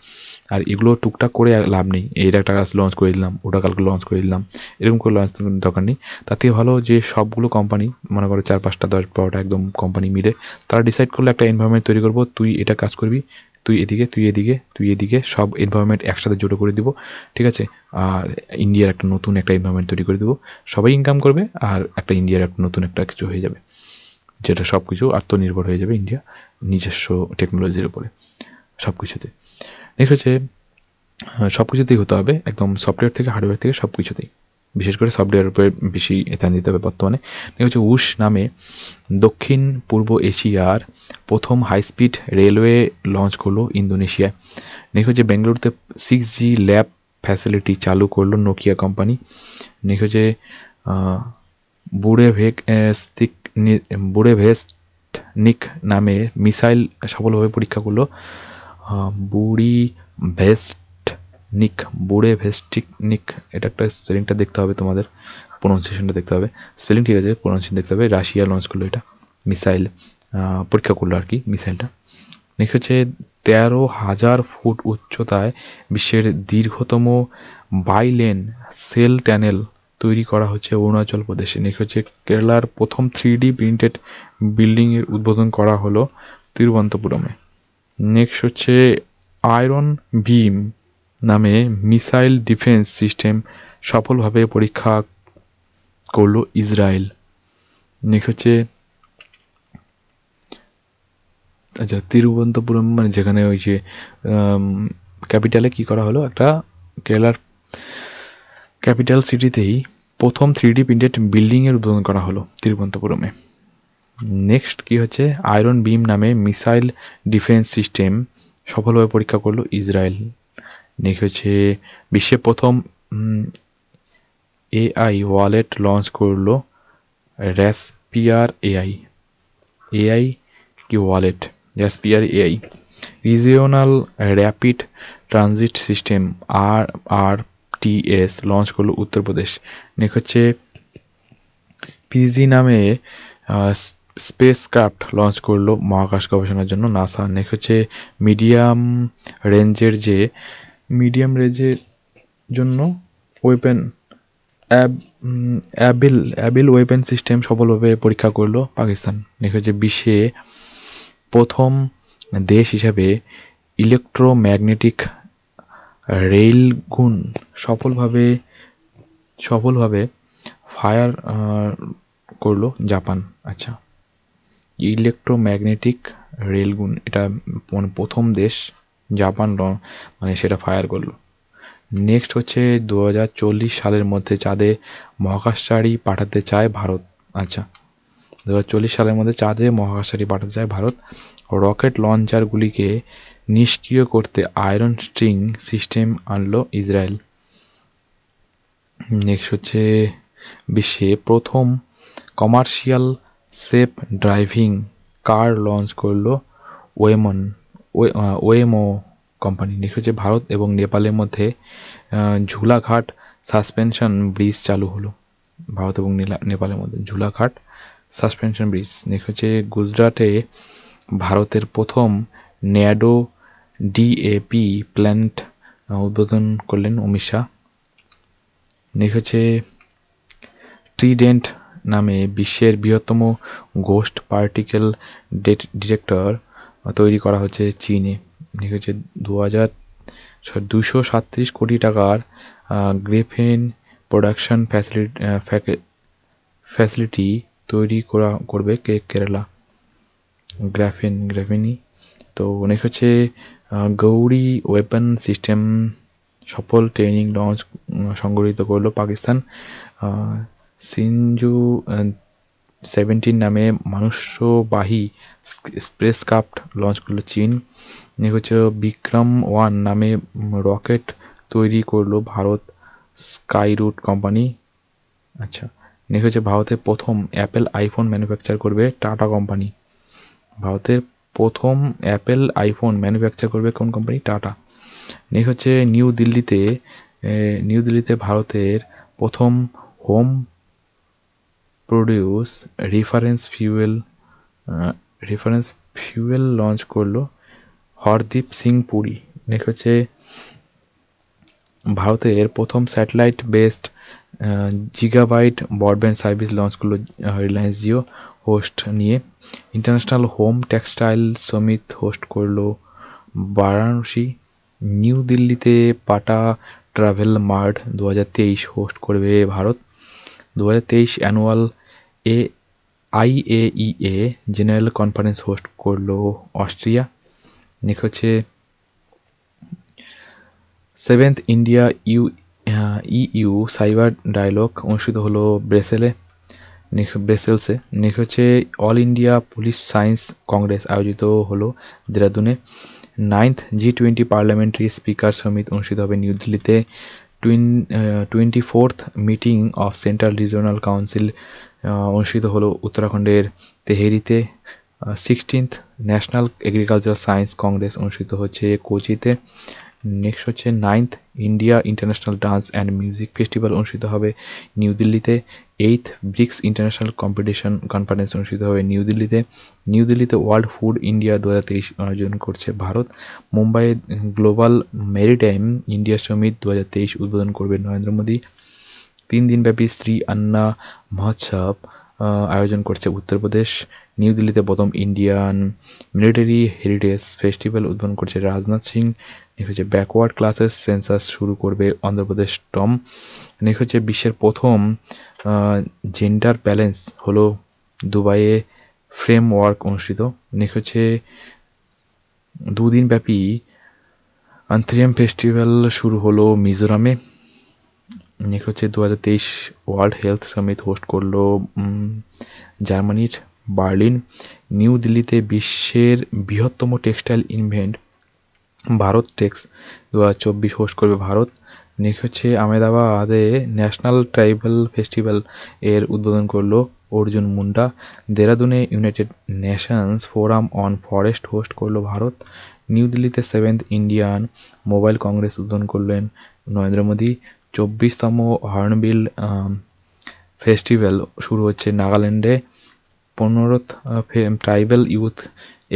আর এগুলো টুকটাক করে লাভ নেই, এটা একটা কাজ লঞ্চ করে দিলাম, ওটা কালকে লঞ্চ করে দিলাম, এরকম করে লঞ্চ দরকার নেই। তার থেকে ভালো যে সবগুলো কোম্পানি, মনে করো 4-5টা 10-12টা একদম কোম্পানি মিলে তারা ডিসাইড করলো একটা এনভায়রনমেন্ট তৈরি করবো, তুই এটা কাজ করবি, তুই এদিকে, তুই এদিকে, তুই এদিকে, সব এনভায়রনমেন্ট একসাথে জড়ো করে দিব, ঠিক আছে। আর ইন্ডিয়ার একটা নতুন একটা এনভায়রনমেন্ট তৈরি করে দিব, সবাই ইনকাম করবে, আর একটা ইন্ডিয়ার একটা নতুন একটা কিছু হয়ে যাবে, যেটা সব কিছু আত্মনির্ভর হয়ে যাবে ইন্ডিয়া নিজস্ব টেকনোলজির উপরে সব কিছুতে। নেক্সট হচ্ছে সব কিছুতেই হতে হবে, একদম সফটওয়্যার থেকে হার্ডওয়্যার থেকে সব কিছুতেই, বিশেষ করে সফটওয়্যারের উপরে বেশি ধ্যান দিতে হবে বর্তমানে। হচ্ছে উশ নামে দক্ষিণ পূর্ব এশিয়ার প্রথম হাই স্পিড রেলওয়ে লঞ্চ করলো ইন্দোনেশিয়ায়। নেক্সট হচ্ছে বেঙ্গালুরুতে 6G ল্যাব ফ্যাসিলিটি চালু করলো নোকিয়া কোম্পানি। নেক্সট হচ্ছে বুড়েভেস্টনিক নামে মিসাইল সফলভাবে পরীক্ষা করলো বুড়েভেস্টনিক, এটা একটা স্পেলিংটা দেখতে হবে তোমাদের, প্রোনাউন্সিয়েশনটা দেখতে হবে, স্পেলিং ঠিক আছে, প্রোনাউন্সিয়েশন দেখতে হবে। রাশিয়া লঞ্চ করলো এটা মিসাইল, পরীক্ষা করলো আর কি মিসাইলটা। নেক্সট হচ্ছে 13,000 ফুট উচ্চতায় বিশ্বের দীর্ঘতম বাইলেন সেল টানেল তৈরি করা হচ্ছে অরুণাচল প্রদেশে। নেক্সট হচ্ছে কেরালার প্রথম 3D প্রিন্টেড বিল্ডিংয়ের উদ্বোধন করা হলো তিরুবনন্তপুরমে। নেক্সট হচ্ছে আয়রন বিম নামে মিসাইল ডিফেন্স সিস্টেম সফলভাবে পরীক্ষা করলো ইসরায়েল। নেক্সট হচ্ছে আচ্ছা, তিরুবনন্তপুরম মানে যেখানে ওই যে ক্যাপিটালে কি করা হলো, একটা কেরালার ক্যাপিটাল সিটিতেই প্রথম 3D প্রিন্টেড বিল্ডিংয়ের উদ্বোধন করা হলো তিরুবনন্তপুরমে। নেক্সট কি হচ্ছে আয়রন বিম নামে মিসাইল ডিফেন্স সিস্টেম সফলভাবে পরীক্ষা করলো ইসরায়েল। নেক্সট হচ্ছে বিশ্বের প্রথম এআই ওয়ালেট লঞ্চ করলো র্যাসপিয়ার এআই কি ওয়ালেট, র্যাসপিয়ার AI. Regional rapid transit system RRTS launch করলো উত্তরপ্রদেশ। নেক্সট হচ্ছে পিজি নামে স্পেসক্রাফট লঞ্চ করলো মহাকাশ গবেষণার জন্য নাসা। নেক্সট হচ্ছে মিডিয়াম রেঞ্জের জন্য ওয়েপেন অ্যাবিল ওয়েপেন সিস্টেম সফলভাবে পরীক্ষা করলো পাকিস্তান। নেক্সট হচ্ছে বিশ্বে প্রথম দেশ হিসাবে ইলেকট্রোম্যাগনেটিক রেইলগুন সফলভাবে ফায়ার করলো জাপান। আচ্ছা, ইলেকট্রোম্যাগনেটিক রেলগুন এটা প্রথম দেশ জাপান মানে সেটা ফায়ার করলো। নেক্সট হচ্ছে 2040 সালের মধ্যে চাঁদে মহাকাশচারী পাঠাতে চায় ভারত। আচ্ছা, 2040 সালের মধ্যে চাঁদে মহাকাশচারী পাঠাতে চায় ভারত। রকেট লঞ্চারগুলিকে নিষ্ক্রিয় করতে আয়রন স্ট্রিং সিস্টেম আনলো ইসরায়েল। নেক্সট হচ্ছে বিশ্বে প্রথম কমার্শিয়াল সেফ ড্রাইভিং কার লঞ্চ করলো ওয়েমো কোম্পানি। নেক্সট হচ্ছে ভারত এবং নেপালের মধ্যে ঝুলাঘাট সাসপেনশন ব্রিজ চালু হলো, ভারত এবং নেপালের মধ্যে ঝুলাঘাট সাসপেনশন ব্রিজ। নেক্সট হচ্ছে গুজরাটে ভারতের প্রথম ন্যাডো ডিএপি প্ল্যান্ট উদ্বোধন করলেন অমিত শাহ। নেক্সট হচ্ছে ট্রিডেন্ট নামে বিশ্বের বৃহত্তম গোস্ট পার্টিকেল ডিটেক্টর তৈরি করা হচ্ছে চীনে। নেক্সট হচ্ছে 237 কোটি টাকার গ্রেফেন প্রোডাকশন ফ্যাসিলিটি তৈরি করবে কেরালা। গ্রাফেনি। তো নেক্সট হচ্ছে গৌরী ওয়েপন সিস্টেম সফল ট্রেনিং লঞ্চ সংগঠিত করলো পাকিস্তান। সিনজু 17 নামে মানুষবাহী স্পেসক্রাফট লঞ্চ করলো চীন। নেক্সট হচ্ছে বিক্রম-1 নামে রকেট তৈরি করলো ভারত স্কাইরুট কোম্পানি। আচ্ছা, নেক্সট হচ্ছে ভারতের প্রথম অ্যাপেল আইফোন ম্যানুফ্যাকচার করবে টাটা কোম্পানি। ভারতের প্রথম অ্যাপেল আইফোন ম্যানুফ্যাকচার করবে কোন কোম্পানি? টাটা। নেক্সট হচ্ছে নিউ দিল্লিতে ভারতের প্রথম home produce reference fuel launch করলো হরদীপ সিং পুরী। নেক্সট হচ্ছে ভারতের প্রথম satellite based gigabyte broadband service launch করলো রিলায়েন্স জিও হোস্ট নিয়ে। International home textile summit host করলো বারাণসী। নিউ দিল্লিতে পাটা ট্রাভেল মার্ট 2023 হোস্ট করবে ভারত। 2023 অ্যানুয়াল এ IAEA জেনারেল কনফারেন্স হোস্ট করলো অস্ট্রিয়া। নেক্সট হচ্ছে 7th India EU cyber dialogue অনুষ্ঠিত হলো ব্রাসেলসে। নেক্সট হচ্ছে all India police science congress আয়োজিত হলো দেরাদুনে। 9th G20 parliamentary speaker Summit অনুষ্ঠিত হবে নিউ দিল্লিতে। 24th meeting of central regional council অনুষ্ঠিত হলো উত্তরাখণ্ডের তেহেরিতে। 16th national agriculture science Congress অনুষ্ঠিত হচ্ছে কোচিতে। নেক্সট হচ্ছে 9th India international dance and music festival অনুষ্ঠিত হবে নিউ দিল্লিতে। 8th bricks international competition conference অনুষ্ঠিত হবে নিউ দিল্লিতে। নিউ দিল্লিতে ওয়ার্ল্ড ফুড ইন্ডিয়া 2023 আয়োজন করছে ভারত। মুম্বাইয়ে গ্লোবাল মেরিটাইম ইন্ডিয়া সমিট 2023 উদ্বোধন করবে নরেন্দ্র মোদী। 3 দিনব্যাপী শ্রী আন্না মহোৎসব আয়োজন করছে উত্তরপ্রদেশ। নিউ দিল্লিতে প্রথম ইন্ডিয়ান মিলিটারি হেরিটেজ ফেস্টিভ্যাল উদ্বোধন করছে রাজনাথ সিং। নেক্সট হচ্ছে ব্যাকওয়ার্ড ক্লাসেস সেন্সাস শুরু করবে অন্ধ্রপ্রদেশ টম। নেক্সট হচ্ছে বিশ্বের প্রথম জেন্ডার ব্যালেন্স হলো দুবাইয়ে ফ্রেমওয়ার্ক অনুষ্ঠিত। নেক্সট হচ্ছে 2 দিনব্যাপী আন্থ্রিয়াম ফেস্টিভ্যাল শুরু হলো মিজোরামে। নেক্সট হচ্ছে 2023 ওয়ার্ল্ড হেলথ সামিট হোস্ট করলো জার্মানির বার্লিন। নিউ দিল্লিতে বিশ্বের বৃহত্তম textile event Bharat Tex 2024 host করবে ভারত। নেক্সট হচ্ছে আহমেদাবাদে ন্যাশনাল ট্রাইবাল ফেস্টিভ্যাল এর উদ্বোধন করলো অর্জুন মুন্ডা। দেরাদুনে united nations forum on forest host করলো ভারত। নিউ দিল্লিতে 7th ইন্ডিয়ান মোবাইল কংগ্রেস উদ্বোধন করলেন নরেন্দ্র মোদী। 24তম হর্নবিল ফেস্টিভ্যাল শুরু হচ্ছে নাগাল্যান্ডে। 15th ট্রাইবাল ইউথ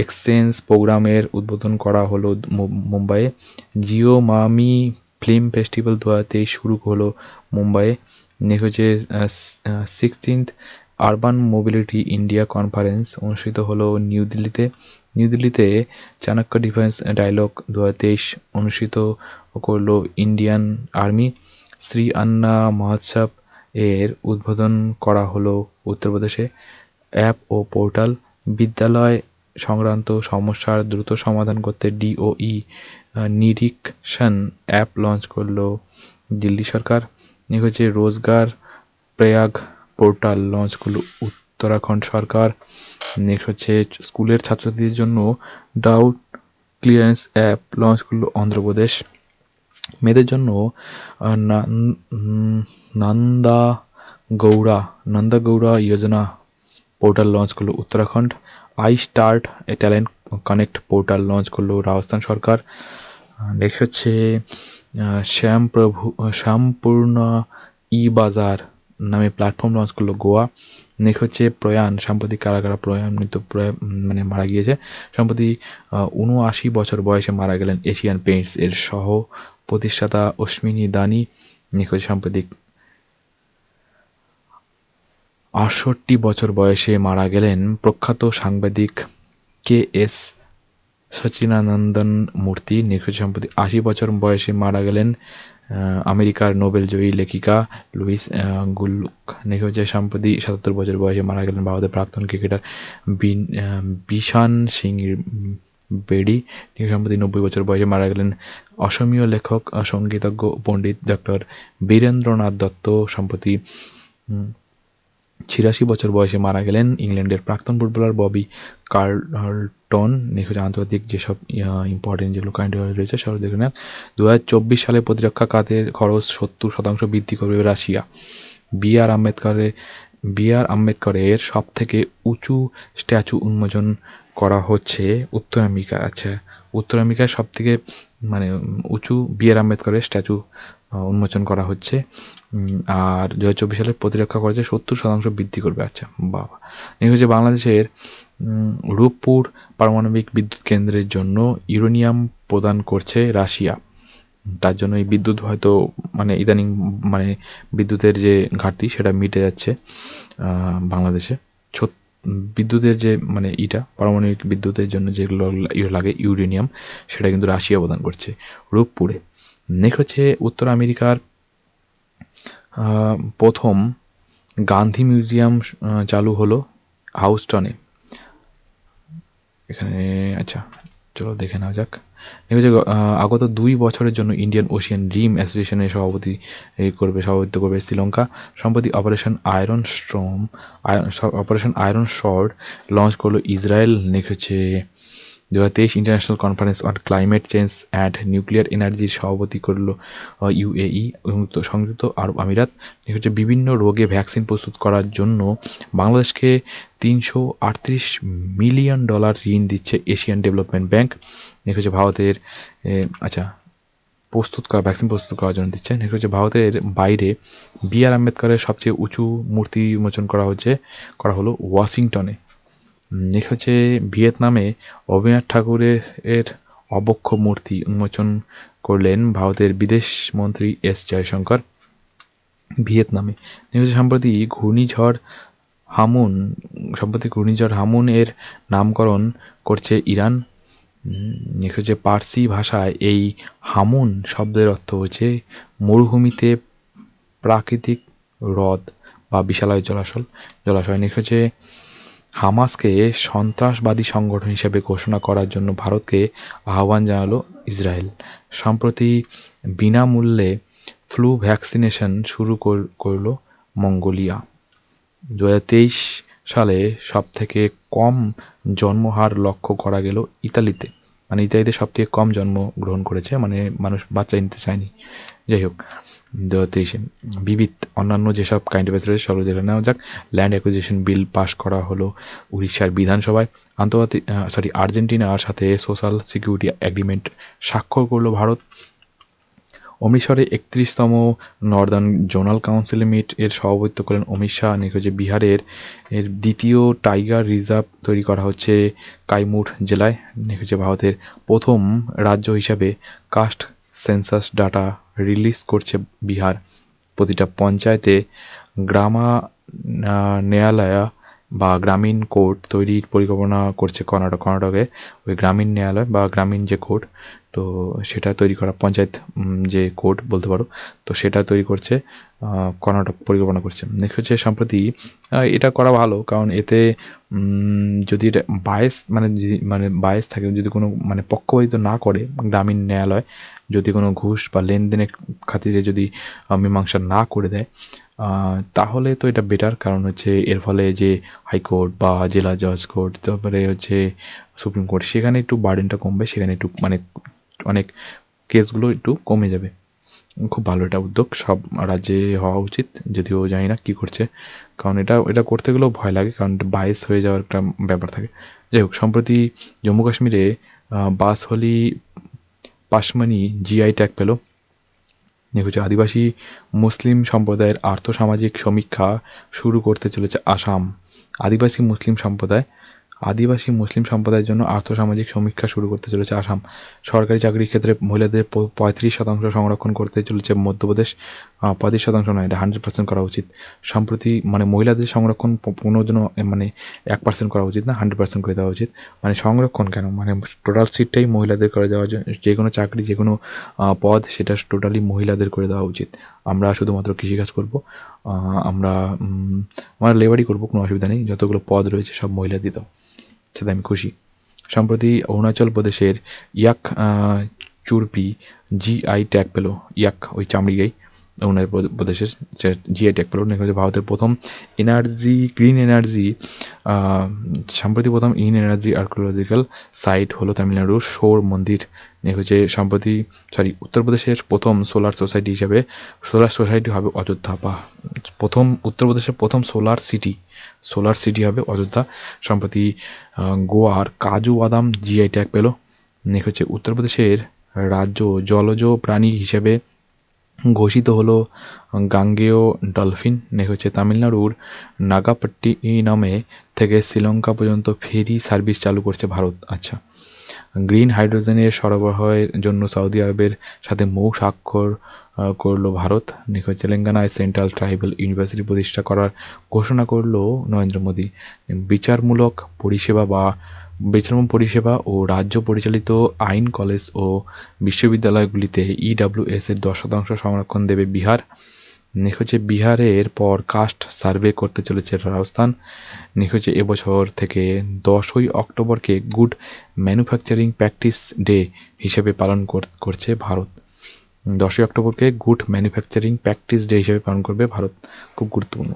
এক্সচেঞ্জ প্রোগ্রামের উদ্বোধন করা হলো মুম্বাইয়ে। জিও মামি ফিল্ম ফেস্টিভ্যাল 2023 শুরু হলো মুম্বাইয়ে। নেক্সট হচ্ছে 16th urban mobility India conference অনুষ্ঠিত হলো নিউ দিল্লিতে। নিউ দিল্লিতে চাণক্য ডিফেন্স ডায়ালগ 2023 অনুষ্ঠিত করলো ইন্ডিয়ান আর্মি। শ্রী আন্না মহোৎসব এর উদ্বোধন করা হলো উত্তরপ্রদেশে। অ্যাপ ও পোর্টাল বিদ্যালয় সংক্রান্ত সমস্যার দ্রুত সমাধান করতে DOE নিরীক্ষণ অ্যাপ লঞ্চ করলো দিল্লি সরকার। নেক্সট হচ্ছে রোজগার প্রয়াগ পোর্টাল লঞ্চ করলো উত্তরাখণ্ড সরকার। নেক্সট হচ্ছে স্কুলের ছাত্রছাত্রীদের জন্য ডাউট ক্লিয়ারেন্স অ্যাপ লঞ্চ করলো অন্ধ্রপ্রদেশ। মেয়েদের জন্য নন্দা গৌড়া যোজনা পোর্টাল লঞ্চ করলো Uttarakhand. I start A talent connect portal launch করলো রাজস্থান সরকার। নেক্সট হচ্ছে শ্যামপূর্ণ ই বাজার নামে প্ল্যাটফর্ম লঞ্চ করলো গোয়া। নেক্সট হচ্ছে প্রয়াণ সাম্প্রতিক কারাগারা মানে মারা গিয়েছে সম্প্রতি 79 বছর বয়সে মারা গেলেন এশিয়ান পেইন্টস এর সহ প্রতিষ্ঠাতা অশ্বিনী দানি। নেক্সট সাম্প্রতিক 68 বছর বয়সে মারা গেলেন প্রখ্যাত সাংবাদিক KS সচিদানন্দন মূর্তি। নেক্সট সম্প্রতি 80 বছর বয়সে মারা গেলেন আমেরিকার নোবেল জয়ী লেখিকা লুইস গুলুক। নেক্সট সম্প্রতি 77 বছর বয়সে মারা গেলেন ভারতের প্রাক্তন ক্রিকেটার বিশান সিং বেডি। সম্প্রতি 90 বছর বয়সে মারা গেলেন অসমীয় লেখক সঙ্গীতজ্ঞ পণ্ডিত ডক্টর বীরেন্দ্রনাথ দত্ত। সম্প্রতি 86 বছর বয়সে মারা গেলেন ইংল্যান্ডের প্রাক্তন ফুটবলার ববি কার্লটন। নেক্সট আন্তর্জাতিক যেসব ইম্পর্টেন্ট যেগুলো কারেন্ট রয়েছে সেগুলো দেখে নেন। 2024 সালে প্রতিরক্ষা খাতের খরচ 70% বৃদ্ধি করবে রাশিয়া। বি.আর. আম্বেদকরের সব থেকে উঁচু স্ট্যাচু উন্মোচন করা হচ্ছে উত্তর আমেরিকা। আচ্ছা, উত্তর আমেরিকার সব থেকে মানে উঁচু বি.আর. আম্বেদকরের স্ট্যাচু উন্মোচন করা হচ্ছে। আর 2024 সালে প্রতিরক্ষা খরচে 70% বৃদ্ধি করবে। আচ্ছা বাবা। এই হচ্ছে বাংলাদেশের রূপপুর পারমাণবিক বিদ্যুৎ কেন্দ্রের জন্য ইউরেনিয়াম প্রদান করছে রাশিয়া। তার জন্য এই বিদ্যুৎ হয়তো মানে ইদানিং মানে বিদ্যুতের যে ঘাটতি সেটা মিটে যাচ্ছে বাংলাদেশে। বিদ্যুতের যে মানে পারমাণবিক বিদ্যুতের জন্য যেগুলো লাগে ইউরেনিয়াম, সেটা কিন্তু রাশিয়া প্রদান করছে রূপপুরে। নেক্সট হচ্ছে উত্তর আমেরিকার প্রথম গান্ধী মিউজিয়াম চালু হলো হাউস্টনে। এখানে আচ্ছা, চলো দেখে নেওয়া যাক। আগত 2 বছরের জন্য ইন্ডিয়ান ওশিয়ান রিম অ্যাসোসিয়েশনের সভাপতিত্ব করবে শ্রীলঙ্কা। সম্প্রতি অপারেশন আয়রন শর্ড লঞ্চ করলো ইসরায়েল। নেক্সট হচ্ছে 2023 international conference on climate change and nuclear এনার্জির সভাপতি করলো ইউএই, সংযুক্ত আরব আমিরাত। নেক্সট হচ্ছে বিভিন্ন রোগে ভ্যাকসিন প্রস্তুত করার জন্য বাংলাদেশকে $338 মিলিয়ন ঋণ দিচ্ছে এশিয়ান ডেভেলপমেন্ট ব্যাংক। নেক্সট হচ্ছে ভারতের ভ্যাকসিন প্রস্তুত করার জন্য দিচ্ছে। নেক্সট হচ্ছে ভারতের বাইরে বি.আর. আম্বেদকরের সবচেয়ে উঁচু মূর্তি উন্মোচন করা হলো ওয়াশিংটনে। নেক্সট হচ্ছে ভিয়েতনামে রবীন্দ্রনাথ ঠাকুরের অবক্ষ মূর্তি উন্মোচন করলেন ভারতের বিদেশ মন্ত্রী এস জয়শঙ্কর ভিয়েতনামে। নেক্সট সম্প্রতি ঘূর্ণিঝড় হামুন এর নামকরণ করছে ইরান। নেক্সট হচ্ছে পার্সি ভাষায় এই হামুন শব্দের অর্থ হচ্ছে মরুভূমিতে প্রাকৃতিক হ্রদ বা বিশালায় জলাশয়। নেক্সট হচ্ছে হামাসকে সন্ত্রাসবাদী সংগঠন হিসেবে ঘোষণা করার জন্য ভারতকে আহ্বান জানালো ইসরায়েল। সম্প্রতি বিনামূল্যে ফ্লু ভ্যাকসিনেশন শুরু করল মঙ্গোলিয়া। 2023 সালে সবথেকে কম জন্মহার লক্ষ্য করা গেল ইতালিতে। মানে ইতালিতে সবথেকে কম জন্ম গ্রহণ করেছে, মানে মানুষ বাচ্চা নিতে চায়নি। যাই হোক, 2023 বিবিধ অন্যান্য যেসব কারেন্ট অ্যাফেয়ার্স রয়েছে সব জেনে নেওয়া যাক। ল্যান্ড অ্যাকুইজিশন বিল পাস করা হলো উড়িষ্যার বিধানসভায়। আর্জেন্টিনার সাথে সোশ্যাল সিকিউরিটি এগ্রিমেন্ট স্বাক্ষর করলো ভারত। অমৃতসরে 31তম নর্দার্ন জোনাল কাউন্সিল মিট এর সভাপতিত্ব করেন অমিত শাহ। নিখোঁজে বিহারের দ্বিতীয় টাইগার রিজার্ভ তৈরি করা হচ্ছে কাইমুর জেলায়। নিখোঁজে ভারতের প্রথম রাজ্য হিসাবে কাস্ট সেন্সাস ডাটা রিলিজ করছে বিহার। প্রতিটা পঞ্চায়েতে ন্যায়ালয় বা গ্রামীণ কোর্ট তৈরির পরিকল্পনা করছে কর্ণাটকে ওই গ্রামীণ ন্যায়ালয় বা গ্রামীণ যে কোর্ট, তো সেটা তৈরি করা পঞ্চায়েত যে কোর্ট বলতে পারো, তো সেটা তৈরি করছে কর্ণাটক পরিকল্পনা করছে। নেক্সট হচ্ছে সম্প্রতি এটা করা ভালো, কারণ এতে যদি এটা বায়াস থাকে, যদি কোনো পক্ষপাতিত্ব না করে গ্রামীণ ন্যায়ালয়, যদি কোনো ঘুষ বা লেনদেনের খাতিরে যদি মীমাংসা না করে দেয়, তাহলে তো এটা বেটার। কারণ হচ্ছে এর ফলে যে হাইকোর্ট বা জেলা জজ কোর্ট, তারপরে হচ্ছে সুপ্রিম কোর্ট, সেখানে একটু বার্ডেনটা কমবে, সেখানে একটু অনেক কেসগুলো একটু কমে যাবে। খুব ভালো এটা উদ্যোগ, সব রাজ্যে হওয়া উচিত, যদিও জানি না কী করছে, কারণ এটা করতে গেলেও ভয় লাগে, কারণ বায়াস হয়ে যাওয়ার একটা ব্যাপার থাকে। যাই হোক, সম্প্রতি জম্মু কাশ্মীরে বাসহলি পাশমানি জিআই ট্যাগ পেল। হচ্ছে আদিবাসী মুসলিম সম্প্রদায়ের আর্থসামাজিক সমীক্ষা শুরু করতে চলেছে আসাম। আদিবাসী মুসলিম সম্প্রদায়ের জন্য আর্থসামাজিক সমীক্ষা শুরু করতে চলেছে আসাম। সরকারি চাকরির ক্ষেত্রে মহিলাদের 35% সংরক্ষণ করতে চলেছে মধ্যপ্রদেশ। 35% নয়, এটা 100% করা উচিত। সম্প্রতি মহিলাদের সংরক্ষণ কোনো জন্য 1% করা উচিত না, 100% করে দেওয়া উচিত। সংরক্ষণ কেন, টোটাল সিটটাই মহিলাদের করে দেওয়া, যে কোনো চাকরি, যে কোনো পদ, সেটা টোটালি মহিলাদের করে দেওয়া উচিত। আমরা শুধুমাত্র কৃষিকাজ করব, আমরা লেবারই করবো, কোনো অসুবিধা নেই, যতগুলো পদ রয়েছে সব মহিলা দিয়ে দাও, সেটা আমি খুশি। সম্প্রতি অরুণাচল প্রদেশের ইয়াক চুরপি জিআই ট্যাগ পেল। ইয়াক ওই চামড়ি গাই, অরুণাচল প্রদেশের জিআই ট্যাগ পেল। ভারতের প্রথম গ্রিন এনার্জি আর্কিওলজিক্যাল সাইট হলো তামিলনাড়ুর শোর মন্দির। উত্তরপ্রদেশের প্রথম সোলার সোসাইটি হবে অযোধ্যা, বা উত্তরপ্রদেশের প্রথম সোলার সিটি হবে অযোধ্যা। সম্প্রতি গোয়ার কাজু বাদাম জিআই ট্যাগ পেল। উত্তরপ্রদেশের রাজ্য জলজ প্রাণী হিসেবে ঘোষিত হলো গাঙ্গেয় ডলফিন। তামিলনাড়ুর নাগাপট্টিনমে থেকে শ্রীলঙ্কা পর্যন্ত ফেরি সার্ভিস চালু করছে ভারত। আচ্ছা, গ্রিন হাইড্রোজেনের সরবরাহের জন্য সৌদি আরবের সাথে মৌ স্বাক্ষর করলো ভারত। তেলেঙ্গানায় সেন্ট্রাল ট্রাইবাল ইউনিভার্সিটি প্রতিষ্ঠা করার ঘোষণা করলো নরেন্দ্র মোদী। বিচারমূলক পরিষেবা ও রাজ্য পরিচালিত আইন কলেজ ও বিশ্ববিদ্যালয়গুলিতে EWS এর 10% সংরক্ষণ দেবে বিহার। বিহারের পর কাস্ট সার্ভে করতে চলেছে রাজস্থান। এবছর থেকে 10ই অক্টোবরকে গুড ম্যানুফ্যাকচারিং প্র্যাকটিস ডে হিসেবে পালন করছে ভারত। 10ই অক্টোবরকে গুড ম্যানুফ্যাকচারিং প্র্যাকটিস ডে হিসেবে পালন করবে ভারত, খুব গুরুত্বপূর্ণ।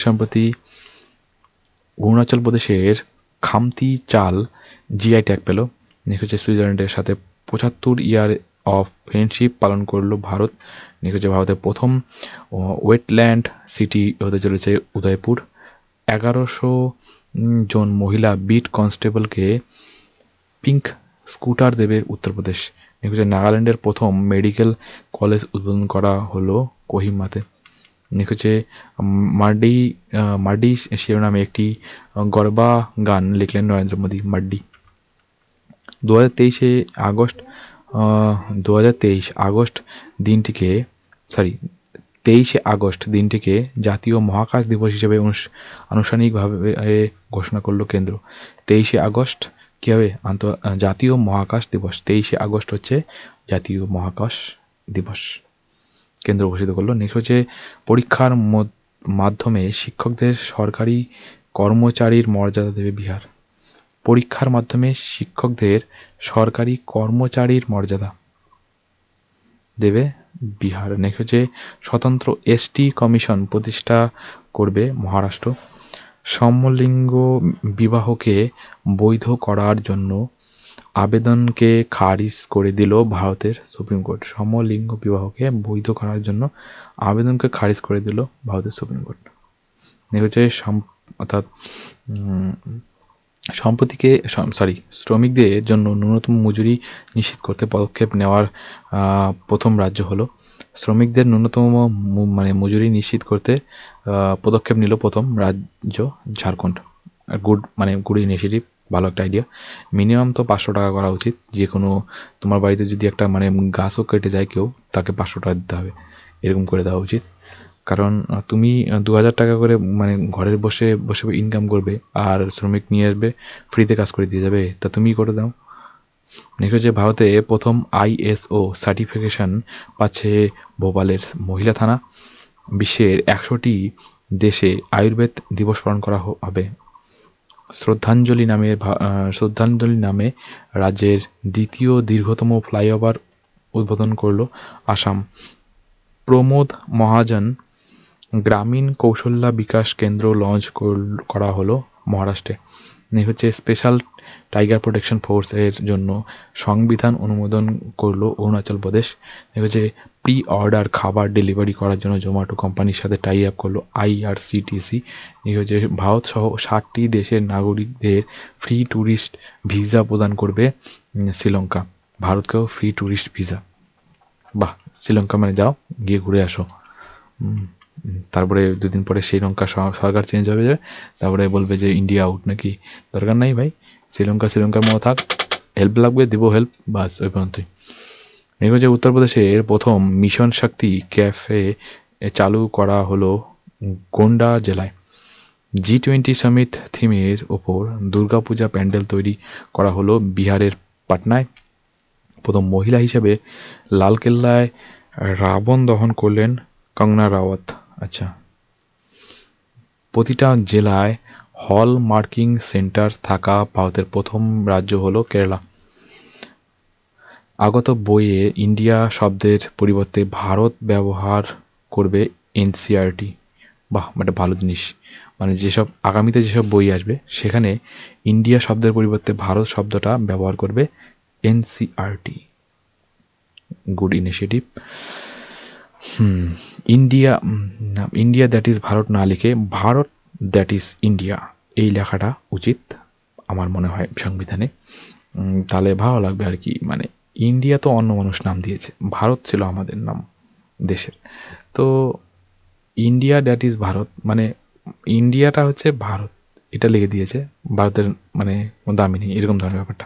সম্প্রতি অরুণাচল প্রদেশের খামতি চাল জিআই ট্যাগ পেল। সুইজারল্যান্ডের সাথে 75 ইয়ার অফ ফ্রেন্ডশিপ পালন করলো ভারত। ভারতের প্রথম ওয়েটল্যান্ড সিটি হতে চলেছে উদয়পুর। 1100 জন মহিলা বিট কনস্টেবলকে পিঙ্ক স্কুটার দেবে উত্তরপ্রদেশ। নাগাল্যান্ডের প্রথম মেডিকেল কলেজ উদ্বোধন করা হলো কোহিমাতে। মার্ডি শিরোনামে একটি গরবা গান লিখলেন নরেন্দ্র মোদী। মার্ডি 23 আগস্ট দিনটিকে জাতীয় মহাকাশ দিবস হিসেবে আনুষ্ঠানিকভাবে ঘোষণা করলো কেন্দ্র। 23 আগস্ট কি হবে? জাতীয় মহাকাশ দিবস। 23 আগস্ট হচ্ছে জাতীয় মহাকাশ দিবস, কেন্দ্র ঘোষিত করলো। পরীক্ষার মাধ্যমে শিক্ষকদের সরকারি কর্মচারীর মর্যাদা দেবে বিহার। পরীক্ষার মাধ্যমে শিক্ষকদের সরকারি কর্মচারীর মর্যাদা দেবে বিহার। স্বতন্ত্র এসটি কমিশন প্রতিষ্ঠা করবে মহারাষ্ট্র। সমলিঙ্গ বিবাহকে বৈধ করার জন্য আবেদনকে খারিজ করে দিল ভারতের সুপ্রিম কোর্ট। সমলিঙ্গ বিবাহকে বৈধ করার জন্য আবেদনকে খারিজ করে দিল ভারতের সুপ্রিম কোর্ট। অর্থাৎ শ্রমিকদের জন্য ন্যূনতম মজুরি নিশ্চিত করতে পদক্ষেপ নেওয়ার প্রথম রাজ্য হলো। শ্রমিকদের ন্যূনতম মজুরি নিশ্চিত করতে পদক্ষেপ নিল প্রথম রাজ্য ঝাড়খণ্ড। গুড ইনিশিয়েটিভ, ভালো একটা আইডিয়া। মিনিমাম তো 500 টাকা করা উচিত। যে কোনো তোমার বাড়িতে যদি একটা গাছও কেটে যায় কেউ, তাকে 500 টাকা দিতে হবে, এরকম করে দেওয়া উচিত। কারণ তুমি 2000 টাকা করে ঘরের বসে বসে ইনকাম করবে, আর শ্রমিক নিয়ে আসবে, ফ্রিতে কাজ করে দিয়ে যাবে, তা তুমি করে দাও। ভারতে প্রথম ISO সার্টিফিকেশন পাচ্ছে ভোপালের মহিলা থানা। বিশ্বের 100টি দেশে আয়ুর্বেদ দিবস পালন করা হবে। শ্রদ্ধাঞ্জলি নামে রাজ্যের দ্বিতীয় দীর্ঘতম ফ্লাইওভার উদ্বোধন করলো আসাম। প্রমোদ মহাজন গ্রামীণ কৌশল্য বিকাশ কেন্দ্র লঞ্চ করা হলো মহারাষ্ট্রে। স্পেশাল টাইগার প্রোটেকশন ফোর্স এর জন্য সংবিধান অনুমোদন করলো অরুণাচল প্রদেশ। প্রি অর্ডার খাবার ডেলিভারি করার জন্য জোম্যাটো কোম্পানির সাথে টাই আপ করলো IRCTC। ভারত সহ 60টি দেশের নাগরিকদের ফ্রি ট্যুরিস্ট ভিসা প্রদান করবে শ্রীলঙ্কা। ভারতকেও ফ্রি ট্যুরিস্ট ভিসা। বাহ, শ্রীলঙ্কা যাও, গিয়ে ঘুরে আসো। তারপরে 2 দিন পরে শ্রীলঙ্কা সরকার চেঞ্জ হবে, তারপরে বলবে যে ইন্ডিয়া আউট। নাকি দরকার নাই ভাই, শ্রীলঙ্কার মতো থাক। হেল্প লাগবে, দিব হেল্প, বাস ওই পর্যন্তই। উত্তরপ্রদেশের প্রথম মিশন শক্তি ক্যাফে চালু করা হলো গোন্ডা জেলায়। G20 সামিট থিমের ওপর দুর্গাপূজা প্যান্ডেল তৈরি করা হলো বিহারের পাটনায়। প্রথম মহিলা হিসেবে লালকেল্লায় রাবণ দহন করলেন কঙ্গনা রাওয়াত। আচ্ছা, প্রতিটা জেলায় হল মার্কিং সেন্টার থাকা ভারতের প্রথম রাজ্য হলো কেরালা। আগত বইয়ে ইন্ডিয়া শব্দের পরিবর্তে ভারত ব্যবহার করবে NCERT। বাহ, ভালো জিনিস। আগামীতে যেসব বই আসবে সেখানে ইন্ডিয়া শব্দের পরিবর্তে ভারত শব্দটা ব্যবহার করবে NCERT। Good initiative. India that is Bharat না লিখে ভারত দ্যাট ইজ ইন্ডিয়া, এই লেখাটা উচিত আমার মনে হয় সংবিধানে। তাহলে ভালো লাগবে আর কি। ইন্ডিয়া তো অন্য মানুষ নাম দিয়েছে, ভারত ছিল আমাদের নাম দেশের। তো ইন্ডিয়া দ্যাট ইজ ভারত, ইন্ডিয়াটা হচ্ছে ভারত, এটা লিখে দিয়েছে। ভারতের দামি নেই, এরকম ধরনের ব্যাপারটা।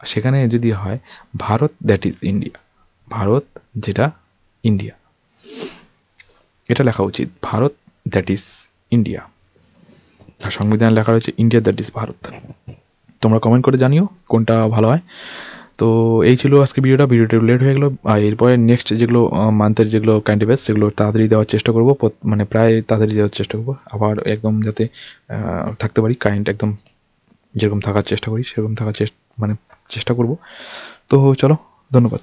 সেখানে যদি হয় Bharat that is India, Bharat যেটা ইন্ডিয়া, এটা লেখা উচিত, ভারত দ্যাট ইজ ইন্ডিয়া। আর সংবিধানে লেখা রয়েছে ইন্ডিয়া দ্যাট ইজ ভারত। তোমরা কমেন্ট করে জানিও কোনটা ভালো হয়। তো এই ছিল আজকে ভিডিওটা লেট হয়ে গেলো। আর এরপরে নেক্সট যেগুলো মান্থের যেগুলো কাইন্ড বেস সেগুলো তাড়াতাড়ি দেওয়ার চেষ্টা করবো, মানে প্রায় তাড়াতাড়ি দেওয়ার চেষ্টা করবো, আবার একদম যাতে থাকতে পারি কাইন্ড একদম যেরকম থাকার চেষ্টা করি সেরকম থাকার মানে চেষ্টা করব। তো চলো, ধন্যবাদ।